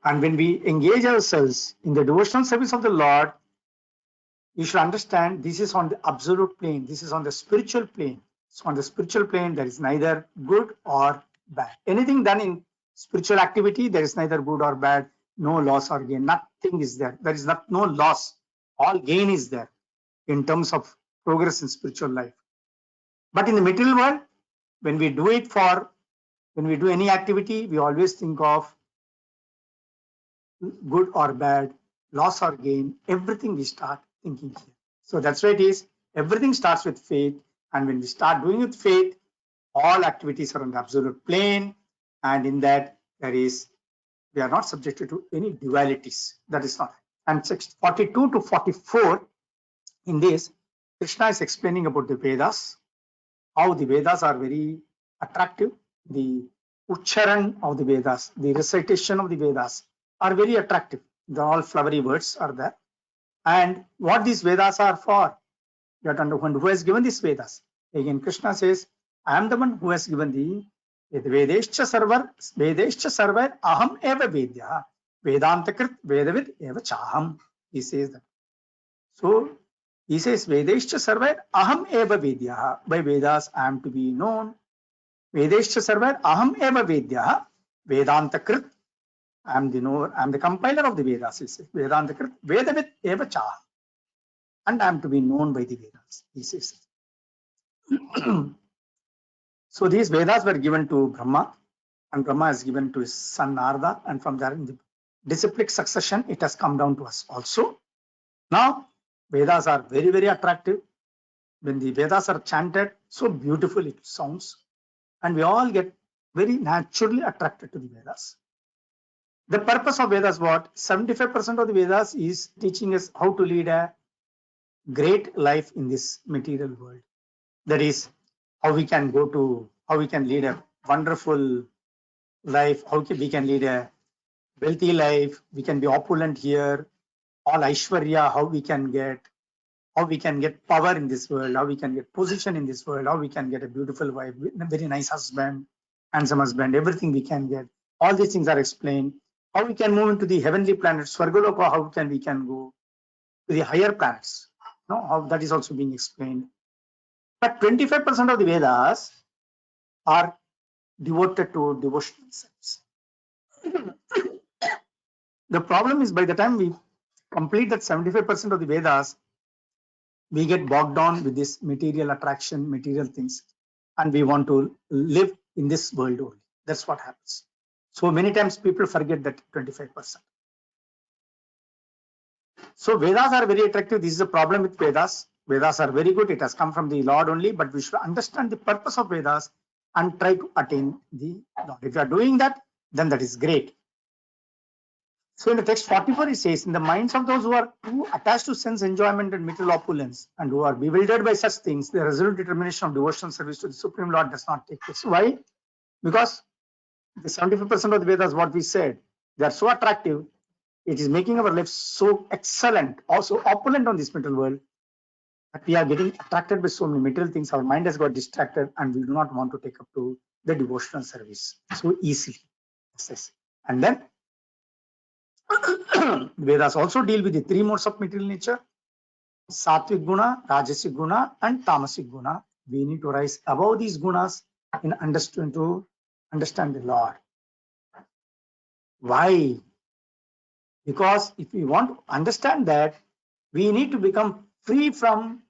[SPEAKER 2] And when we engage ourselves in the devotional service of the Lord, you should understand this is on the absolute plane. This is on the spiritual plane. So on the spiritual plane, there is neither good or bad. Anything done in spiritual activity, there is neither good or bad, no loss or gain. Nothing is there. There is no loss. All gain is there in terms of progress in spiritual life. But in the material world, when we do any activity, we always think of good or bad, loss or gain, everything we start thinking here. So that's why it is, everything starts with faith. And when we start doing with faith, all activities are on the absolute plane, and in that we are not subjected to any dualities. That is not. And 42 to 44, in this, Krishna is explaining about the Vedas, how the Vedas are very attractive. The Ucharan of the Vedas, the recitation of the Vedas are very attractive. The all flowery words are there. And what these Vedas are for, you have to understand who has given these Vedas. Again, Krishna says, I am the one who has given the Vedescha sarvar aham eva vedya Vedanta krit vedavid eva chaham. He says that. So he says Vedescha sarvar aham eva vedya. By Vedas I am to be known. Vedescha sarvar aham eva vedya Vedanta krit. I am the knower, I am the compiler of the Vedas. He says Vedanta krit vedavid eva chaham. And I am to be known by the Vedas. He says. So these Vedas were given to Brahma, and Brahma is given to his son Narada, and from there in the disciplic succession it has come down to us also. Now Vedas are very, very attractive. When the Vedas are chanted, so beautiful it sounds, and we all get very naturally attracted to the Vedas. The purpose of Vedas, what? 75% of the Vedas is teaching us how to lead a great life in this material world. That is, how we can lead a wonderful life, how we can lead a wealthy life, we can be opulent here, all Aishwarya, how we can get power in this world, how we can get position in this world, how we can get a beautiful wife, a very nice husband, handsome husband, everything we can get. All these things are explained. How we can move into the heavenly planets, Swargaloka, how we can go to the higher planets. No, how that is also being explained. But 25% of the Vedas are devoted to devotional service. The problem is by the time we complete that 75% of the Vedas, we get bogged down with this material attraction, material things, and we want to live in this world only. That's what happens. So many times people forget that 25%. So Vedas are very attractive. This is the problem with Vedas. Vedas are very good. It has come from the Lord only, but we should understand the purpose of Vedas and try to attain the Lord. If you are doing that, then that is great. So in the text 44, it says, in the minds of those who are too attached to sense enjoyment and material opulence and who are bewildered by such things, the resolute determination of devotional service to the Supreme Lord does not take place. Why? Because the 75% of the Vedas, what we said, they are so attractive. It is making our life so excellent, also opulent on this material world, that we are getting attracted by so many material things. Our mind has got distracted and we do not want to take up to the devotional service so easily. Yes. And then Vedas also deal with the three modes of material nature: Sattvic guna, Rajasic guna, and Tamasic guna. We need to rise above these gunas in to understand the Lord. Why? Because if we want to understand that, we need to become free from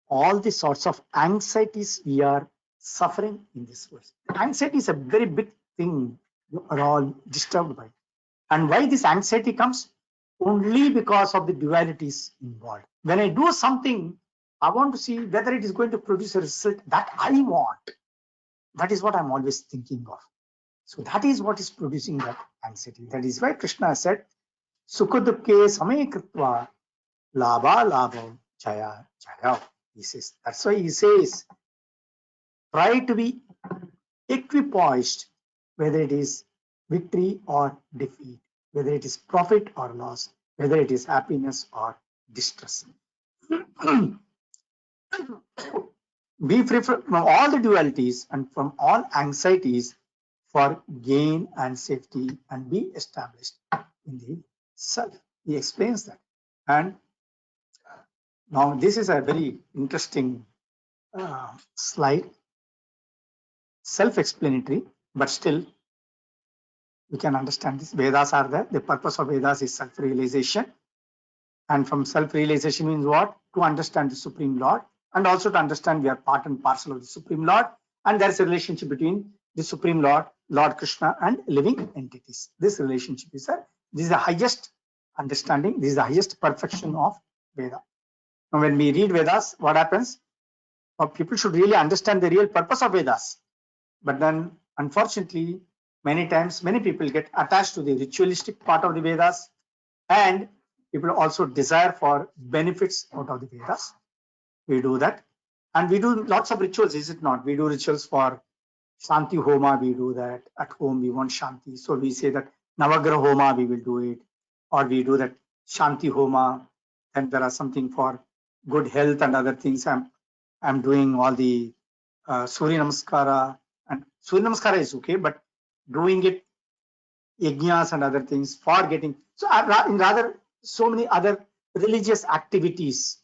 [SPEAKER 2] all the sorts of anxieties we are suffering in this world. Anxiety is a very big thing you are all disturbed by. And why this anxiety comes? Only because of the dualities involved. When I do something, I want to see whether it is going to produce a result that I want. That is what I'm always thinking of. So that is what is producing that anxiety. That is why Krishna said, Sukha dukkhe same kritva labha labha jaya jaya. He says, that's why he says, try to be equipoised, whether it is victory or defeat, whether it is profit or loss, whether it is happiness or distress. Be free from all the dualities and from all anxieties for gain and safety, and be established in the self. He explains that. And now this is a very interesting slide, self-explanatory, but still we can understand this. Vedas are there. The purpose of Vedas is self-realization. And from self-realization means what? To understand the Supreme Lord, and also to understand we are part and parcel of the Supreme Lord. And there is a relationship between the Supreme Lord, Lord Krishna, and living entities. This relationship is there. This is the highest understanding. This is the highest perfection of Veda. Now, when we read Vedas, what happens? or people should really understand the real purpose of Vedas. But then, unfortunately, many times, many people get attached to the ritualistic part of the Vedas, and people also desire for benefits out of the Vedas. We do that. And we do lots of rituals, is it not? We do rituals for Shanti Homa, we do that. At home, we want Shanti. So we say that Navagraha Homa, we will do it. Or we do that Shanti Homa. And there are something for good health and other things. I'm doing all the Surya Namaskara. And Surya Namaskara is okay, but doing it, yajnas and other things for getting. So in rather so many other religious activities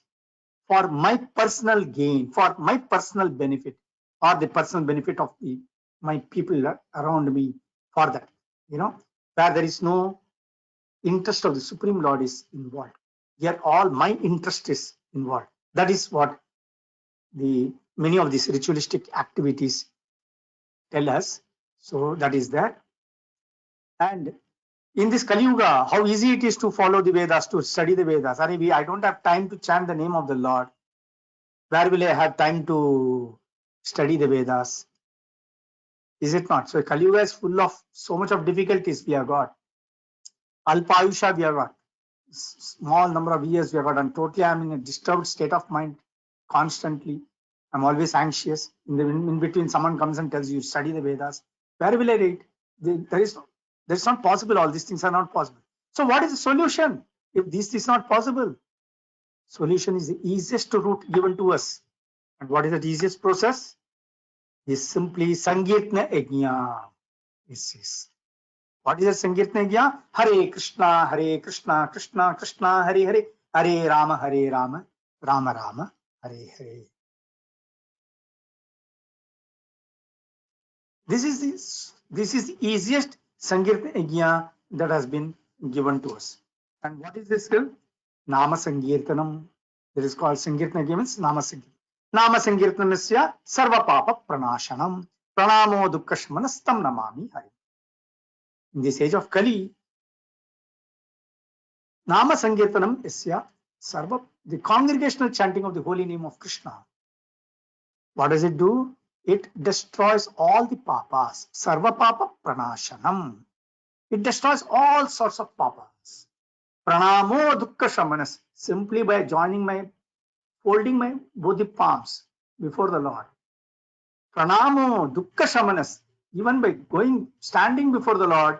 [SPEAKER 2] for my personal gain, for my personal benefit, or the personal benefit of my people around me, for that, where there is no interest of the Supreme Lord is involved. Here, all my interest is involved. That is what the many of these ritualistic activities tell us. So that is that. And in this Kali Yuga, how easy it is to follow the Vedas, to study the Vedas. I don't have time to chant the name of the Lord. Where will I have time to study the Vedas? Is it not? So Kali Yuga is full of so much of difficulties we have got. Alpayusha we have got. Small number of years we have got. And totally I'm in a disturbed state of mind constantly. I'm always anxious. In between, someone comes and tells you, study the Vedas. Where will I read? That's not possible. All these things are not possible. So what is the solution? If this is not possible, solution is the easiest route given to us. And what is the easiest process? Is simply Sankirtana Yajna. Yes. What is the Sankirtana Yajna? Hare Krishna, Krishna Krishna, Hare Hare, Hare Rama, Rama Rama, Hare Hare. This is the easiest Sankirtana Yajna that has been given to us. And what is this skill? Nama Sankirtanam. That is called Sankirtana Yajna, means Nama Sankirtanam. Nama Sankirtanasya Sarva Papa Pranashanam Pranamo Dukkashmanastam Namami Hari. In this age of Kali, Nama Sankirtanam Isya Sarva, the congregational chanting of the holy name of Krishna. What does it do? It destroys all the papas. Sarva Papa Pranashanam. It destroys all sorts of papas. Pranamo Dukkha Shamanas. Simply by folding my both the palms before the Lord. Pranamo Dukkha Shamanas. Even by standing before the Lord,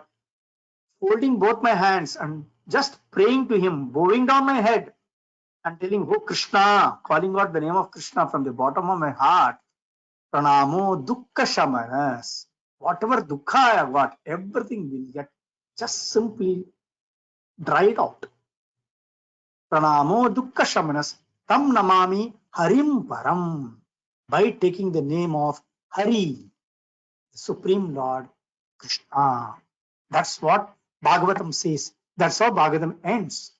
[SPEAKER 2] folding both my hands and just praying to Him, bowing down my head and telling, oh Krishna, calling out the name of Krishna from the bottom of my heart. Pranamo Dukkha Shamanas. Whatever dukkha I have got, everything will get just simply dried out. Pranamo Dukkha Shamanas. Tam Namami Harim Param. By taking the name of Hari, the Supreme Lord Krishna. That's what Bhagavatam says. That's how Bhagavatam ends.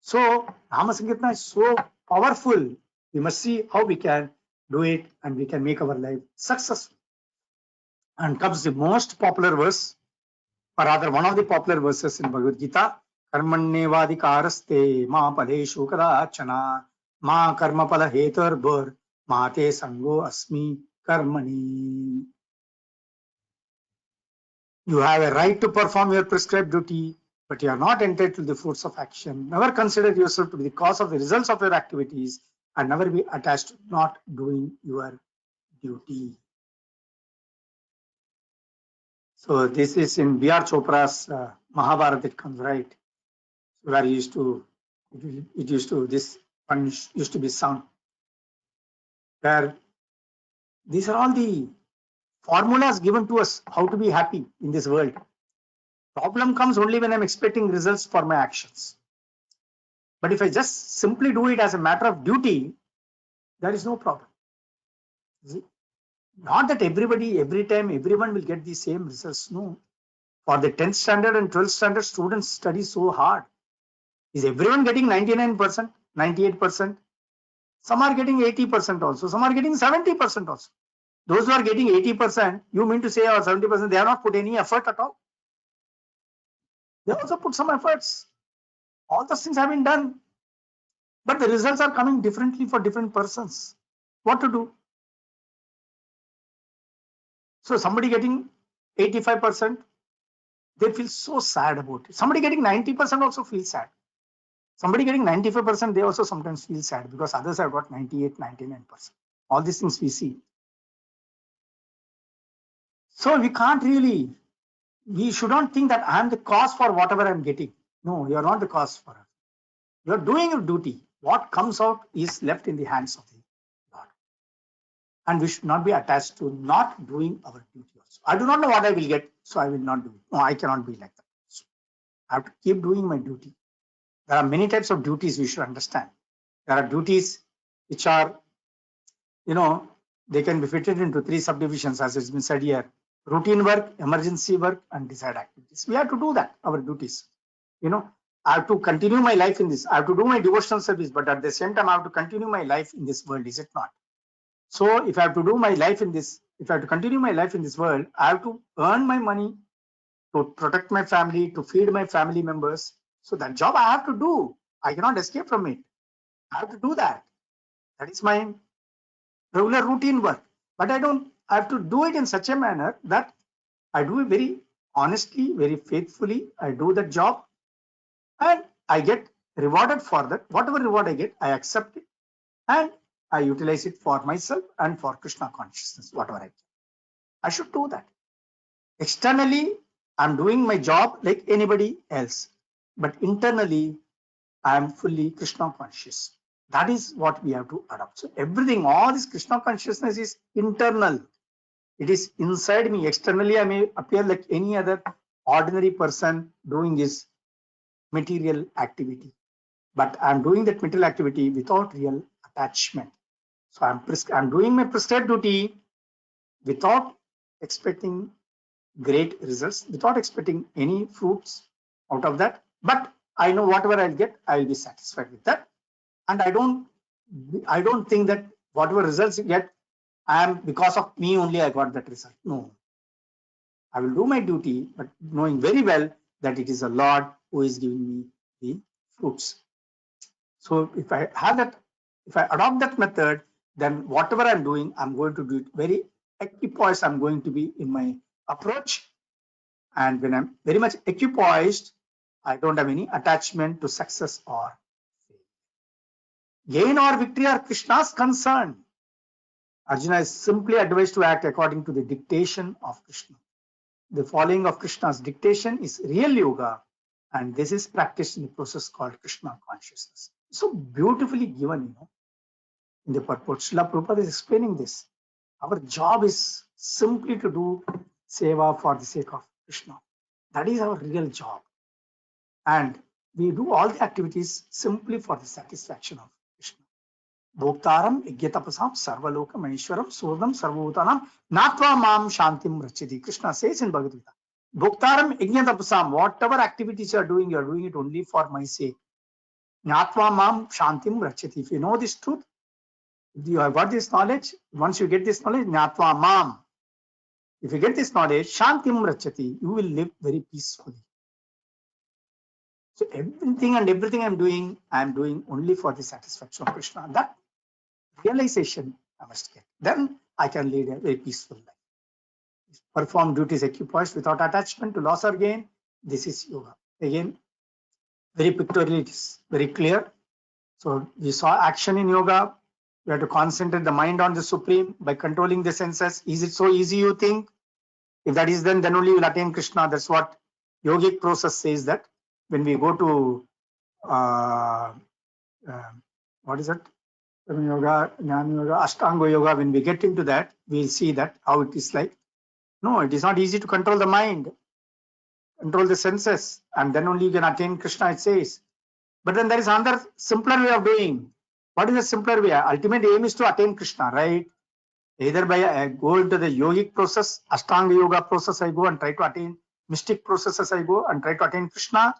[SPEAKER 2] So Nama Sankirtana is so powerful. We must see how we can do it and we can make our life successful. And comes the most popular verse, or rather one of the popular verses in Bhagavad Gita. Karmanyevadikaraste ma paleshu kadachana ma karma pala heturbhur ma te sango asmi karmani. You have a right to perform your prescribed duty, but you are not entitled to the fruits of action. Never consider yourself to be the cause of the results of your activities and never be attached to not doing your duty. So this is in B.R. Chopra's Mahabharata, it comes, right? Where this one used to be sung. Where these are all the formulas given to us how to be happy in this world. Problem comes only when I'm expecting results for my actions. But if I just simply do it as a matter of duty, there is no problem. Not that every time everyone will get the same results. No. For the 10th standard and 12th standard, students study so hard. Is everyone getting 99%, 98%? Some are getting 80% also. Some are getting 70% also. Those who are getting 80%, you mean to say, or 70%, they have not put any effort at all. They also put some efforts. All those things have been done. But the results are coming differently for different persons. what to do? So somebody getting 85%, they feel so sad about it. Somebody getting 90% also feels sad. Somebody getting 95%, they also sometimes feel sad because others have got 98, 99%. All these things we see. So we can't really, we should not think that I'm the cause for whatever I'm getting. No, you're not the cause for it. You're doing your duty. What comes out is left in the hands of the Lord. And we should not be attached to not doing our duty also. I do not know what I will get, so I will not do it. No, I cannot be like that. So I have to keep doing my duty. There are many types of duties we should understand. There are duties which are, they can be fitted into 3 subdivisions, as it's been said here: routine work, emergency work, and desired activities. We have to do that, our duties. I have to continue my life in this. I have to do my devotional service, but at the same time, I have to continue my life in this world, is it not? So if I have to do my life in this, if I have to continue my life in this world, I have to earn my money to protect my family, to feed my family members. So that job I have to do. I cannot escape from it. I have to do that. That is my regular routine work. But I have to do it in such a manner that I do it very honestly, very faithfully. I do that job and I get rewarded for that. Whatever reward I get, I accept it and I utilize it for myself and for Krishna consciousness, whatever I can. I should do that. Externally, I'm doing my job like anybody else. But internally, I am fully Krishna conscious. That is what we have to adopt. So everything, all this Krishna consciousness is internal. It is inside me. Externally, I may appear like any other ordinary person doing this material activity. But I'm doing that material activity without real attachment. So I'm doing my prescribed duty without expecting great results, without expecting any fruits out of that. But I know whatever I'll get, I'll be satisfied with that. And I don't think that whatever results you get, because of me only I got that result. No. I will do my duty, but knowing very well that it is the Lord who is giving me the fruits. So if I adopt that method, then whatever I'm doing, I'm going to do it very equipoised. I'm going to be in my approach. And when I'm very much equipoised, I don't have any attachment to success or failure. Gain or victory are Krishna's concern. Arjuna is simply advised to act according to the dictation of Krishna. The following of Krishna's dictation is real yoga, and this is practiced in the process called Krishna consciousness. So beautifully given, in the purport. Srila Prabhupada is explaining this. Our job is simply to do seva for the sake of Krishna. That is our real job. And we do all the activities simply for the satisfaction of Krishna. Bhoktaram yajnatapasam sarvaloka maheshwaram surdam sarvabhutanam natva mam shantim rachiti. Krishna says in Bhagavad Gita, Bhoktaram yajnatapasam, whatever activities you are doing it only for my sake. Natva mam shantim rachiti. If you know this truth, if you have got this knowledge, once you get this knowledge, Natva mam. If you get this knowledge, Shantim Rachati, you will live very peacefully. So everything I'm doing only for the satisfaction of Krishna. That realization I must get. Then I can lead a very peaceful life. Perform duties equipoised without attachment to loss or gain. This is yoga. Again, very pictorially, it is very clear. So we saw action in yoga. We have to concentrate the mind on the Supreme by controlling the senses. Is it so easy, you think? If that is then only you will attain Krishna. That's what yogic process says, that when we go to what is it? Yoga, Jnana Yoga, Ashtanga Yoga, when we get into that, we'll see that how it is like. No, it is not easy to control the mind, control the senses, and then only you can attain Krishna, it says. But then there is another simpler way of doing. What is the simpler way? Ultimate aim is to attain Krishna, right? Either by I go into the yogic process, Ashtanga Yoga process, I go and try to attain mystic processes, I go and try to attain Krishna,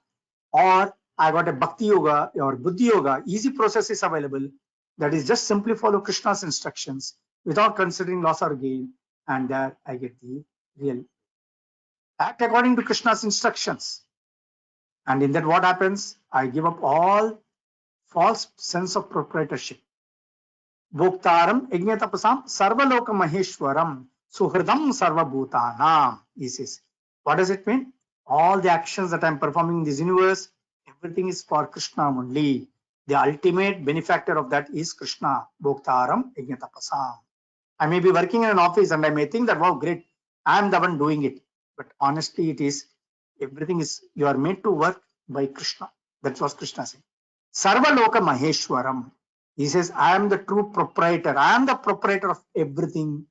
[SPEAKER 2] or I got a Bhakti Yoga or Buddhi Yoga. Easy process is available. That is just simply follow Krishna's instructions without considering loss or gain, and there I get the real. Act according to Krishna's instructions. And in that, what happens? I give up all false sense of proprietorship. Bhoktaram Yajnatapasam Sarvaloka Maheshwaram Suhridam Sarvabhutanam. He says, what does it mean? All the actions that I'm performing in this universe, everything is for Krishna only. The ultimate benefactor of that is Krishna. Bhoktaram Yajnatapasam. I may be working in an office and I may think that, wow, great, I'm the one doing it. But honestly, it is everything is, you are made to work by Krishna. That's what Krishna said. Sarvaloka Maheshwaram. He says, I am the true proprietor. I am the proprietor of everything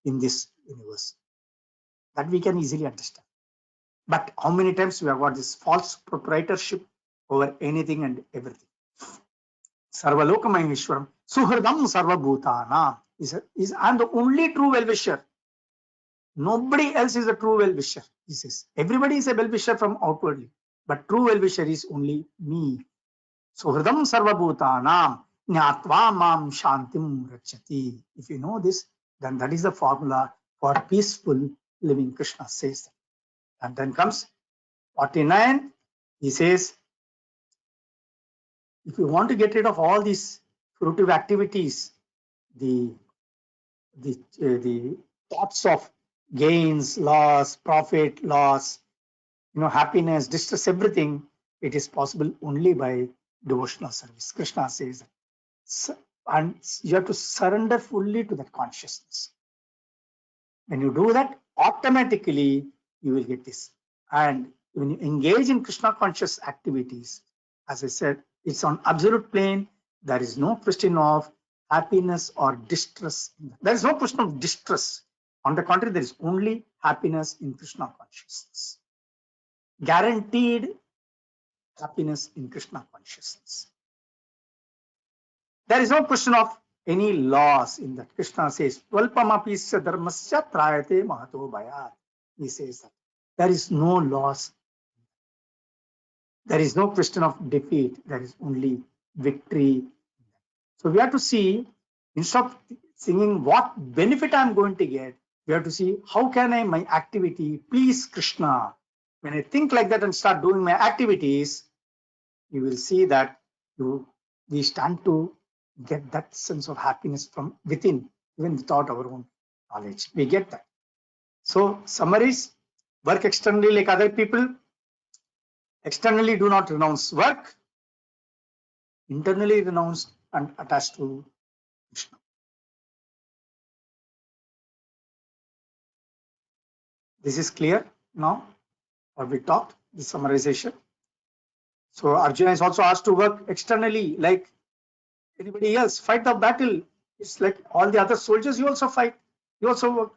[SPEAKER 2] in this universe. That we can easily understand. But how many times we have got this false proprietorship over anything and everything? Sarvaloka Maheshwaram. Suhridam Sarvabhutana. I'm the only true well-wisher. Nobody else is a true well-wisher. He says, everybody is a well-wisher from outwardly. But true well-wisher is only me. Suhridam Sarvabhutanam. Jnatva mam shantim rachati. If you know this, then that is the formula for peaceful living. Krishna says that. And then comes 49. He says, if you want to get rid of all these fruitive activities, the thoughts of gains, loss, profit, loss, happiness, distress, everything, it is possible only by devotional service. Krishna says, and you have to surrender fully to that consciousness. When you do that, automatically you will get this. And when you engage in Krishna conscious activities, as I said, it's on absolute plane. There is no question of happiness or distress. There is no question of distress. On the contrary, there is only happiness in Krishna consciousness. Guaranteed happiness in Krishna consciousness. There is no question of any loss in that. Krishna says, Valpamapisya dharmasya trayate mahato bhayat. He says that there is no loss. There is no question of defeat. There is only victory. So we have to see, instead of singing what benefit I'm going to get, we have to see how can my activity please Krishna. When I think like that and start doing my activities, you will see that we stand to get that sense of happiness from within, even without our own knowledge. We get that. So summaries: work externally like other people. Externally do not renounce work. Internally renounce and attach to Krishna. This is clear now what we talked, the summarization. So Arjuna is also asked to work externally like anybody else, fight the battle. It's like all the other soldiers, you also fight, you also work.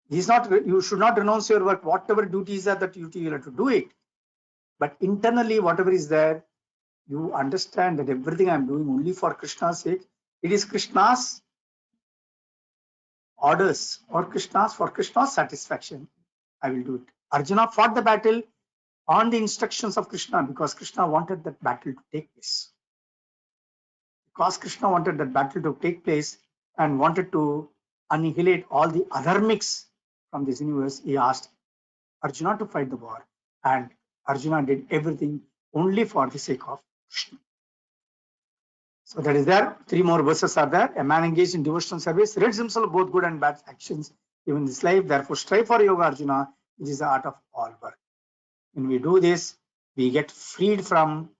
[SPEAKER 2] He's not, you should not renounce your work, whatever duties are that duty you have to do it. But internally, whatever is there, you understand that everything I'm doing only for Krishna's sake. It is Krishna's orders or for Krishna's satisfaction. I will do it. Arjuna fought the battle on the instructions of Krishna because Krishna wanted that battle to take place. Because Krishna wanted that battle to take place and wanted to annihilate all the adharmics from this universe, he asked Arjuna to fight the war. And Arjuna did everything only for the sake of Krishna. So that is there. 3 more verses are there. A man engaged in devotional service rids himself of both good and bad actions even in this life. Therefore, strive for yoga, Arjuna, which is the art of all work. When we do this, we get freed from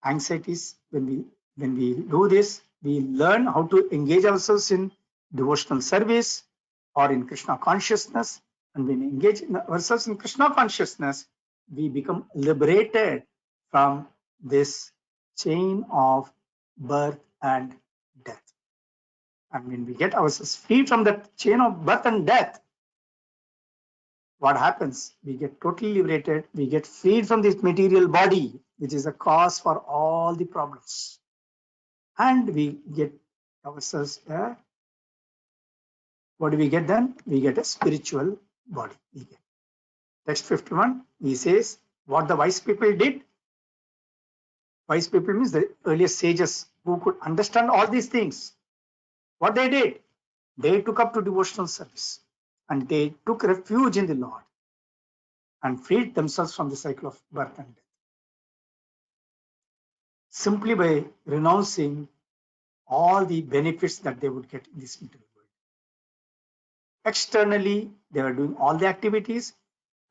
[SPEAKER 2] anxieties. When we do this, we learn how to engage ourselves in devotional service or in Krishna consciousness. And when we engage ourselves in Krishna consciousness, we become liberated from this chain of birth and death. And when we get ourselves free from that chain of birth and death, what happens? We get totally liberated. We get freed from this material body, which is a cause for all the problems. And we get ourselves what do we get then? We get a spiritual body. Text 51, he says, what the wise people did. Wise people means the earlier sages who could understand all these things. What they did, they took up to devotional service and they took refuge in the Lord and freed themselves from the cycle of birth and death. Simply by renouncing all the benefits that they would get in this material world. Externally, they were doing all the activities,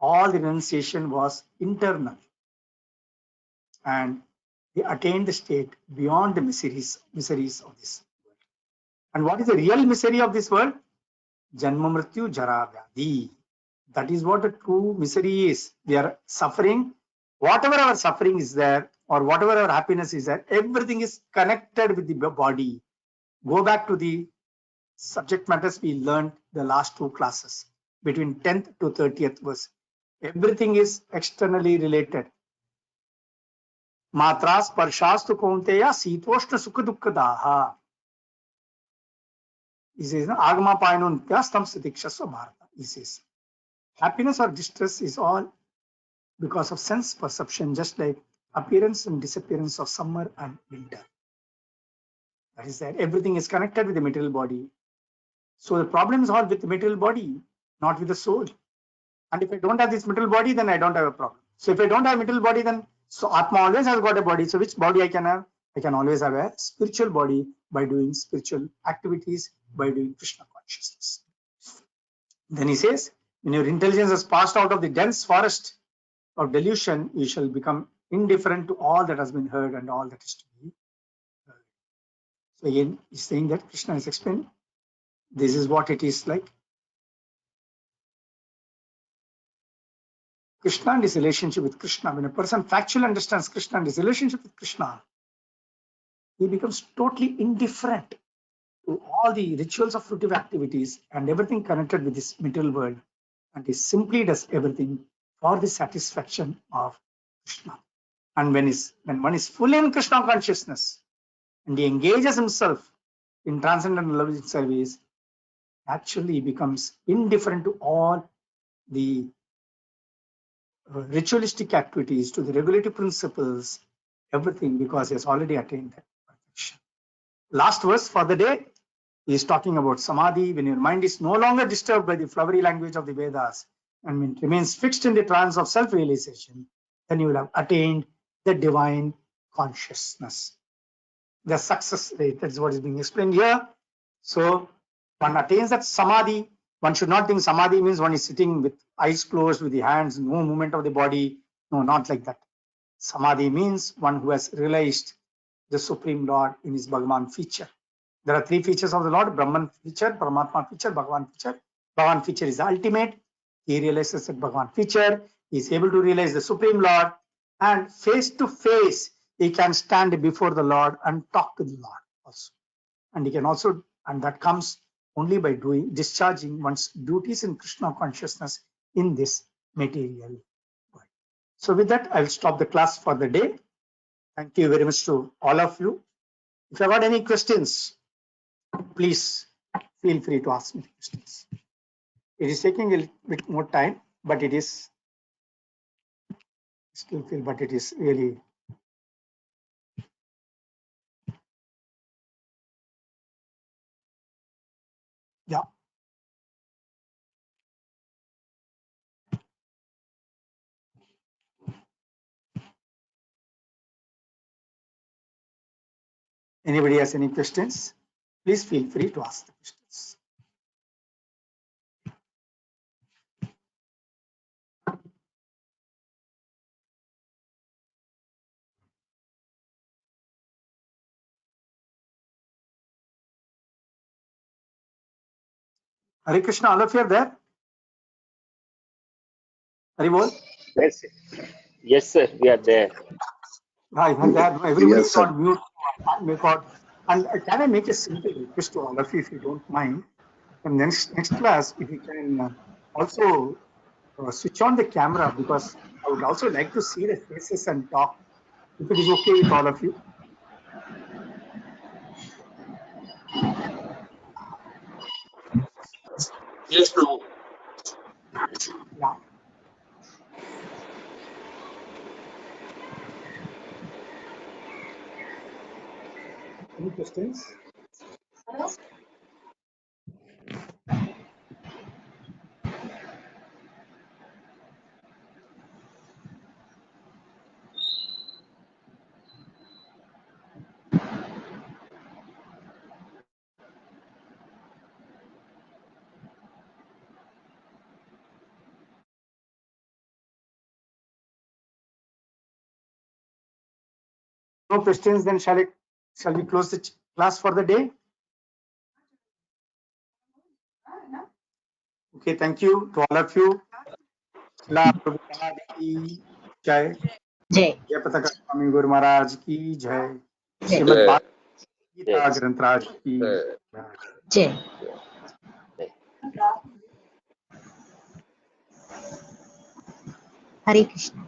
[SPEAKER 2] all the renunciation was internal, and they attained the state beyond the miseries of this world. And what is the real misery of this world? Janma Mrityu Jara Vyadhi. That is what the true misery is. We are suffering. Whatever our suffering is there, or whatever our happiness is there, everything is connected with the body. Go back to the subject matters we learned the last two classes, between 10th to 30th verse. Everything is externally related. Matras parshastu kaunteya sitoshna sukha dukkha daha. He says, Agama payanuntyastam sitikshasva bharata. He says, happiness or distress is all because of sense perception, just like appearance and disappearance of summer and winter. That is that everything is connected with the material body. So the problem is all with the material body, not with the soul. And if I don't have this material body, then I don't have a problem. So if I don't have material body, then so Atma always has got a body. So which body I can have? I can always have a spiritual body by doing spiritual activities, by doing Krishna consciousness. Then he says, when your intelligence has passed out of the dense forest of delusion, you shall become indifferent to all that has been heard and all that is to be heard. So again, he's saying that Krishna has explained, this is what it is like. Krishna and his relationship with Krishna. When a person factually understands Krishna and his relationship with Krishna, he becomes totally indifferent to all the rituals of fruitive activities and everything connected with this material world. And he simply does everything for the satisfaction of Krishna. And when one is fully in Krishna consciousness and he engages himself in transcendental loving service, actually he becomes indifferent to all the ritualistic activities, to the regulative principles, everything, because he has already attained that perfection. Last verse for the day is talking about samadhi. When your mind is no longer disturbed by the flowery language of the Vedas and when it remains fixed in the trance of self-realization, then you will have attained the divine consciousness. The success rate, that is what is being explained here. So one attains that samadhi. One should not think samadhi means one is sitting with eyes closed, with the hands, no movement of the body. No, not like that. Samadhi means one who has realized the Supreme Lord in his Bhagavan feature. There are three features of the Lord: Brahman feature, Paramatma feature, Bhagavan feature. Bhagavan feature is the ultimate. He realizes that Bhagavan feature. He is able to realize the Supreme Lord, and face to face, he can stand before the Lord and talk to the Lord also. And he can also, and that comes only by discharging one's duties in Krishna consciousness in this material world. So with that, I'll stop the class for the day. Thank you very much to all of you. If you have got any questions, please feel free to ask me questions. It is taking a little bit more time, but it is still feel, but it is really. Yeah. Anybody has any questions? Please feel free to ask the questions. Hare Krishna, all of you are there? Haribol?
[SPEAKER 3] Yes, yes, sir. We are there.
[SPEAKER 2] Right, everybody
[SPEAKER 4] Yes,
[SPEAKER 2] is
[SPEAKER 4] sir.
[SPEAKER 2] on mute. And can I make a simple request to all of you, if you don't mind? In next class, if you can also switch on the camera, because I would also like to see the faces and talk, if it is okay with all of you.
[SPEAKER 4] Yes, Prabhu.
[SPEAKER 2] Yeah. Any questions? No questions, then shall we close the class for the day? Okay, thank you to all of you. शिला प्रभु महाराज की जय,
[SPEAKER 4] जय
[SPEAKER 2] जय पताका स्वामी गुरु महाराज की जय,
[SPEAKER 4] जय
[SPEAKER 2] Shrimad Bhagavat Gita
[SPEAKER 3] Yes.
[SPEAKER 2] ग्रंथराज की
[SPEAKER 4] जय हरे कृष्ण।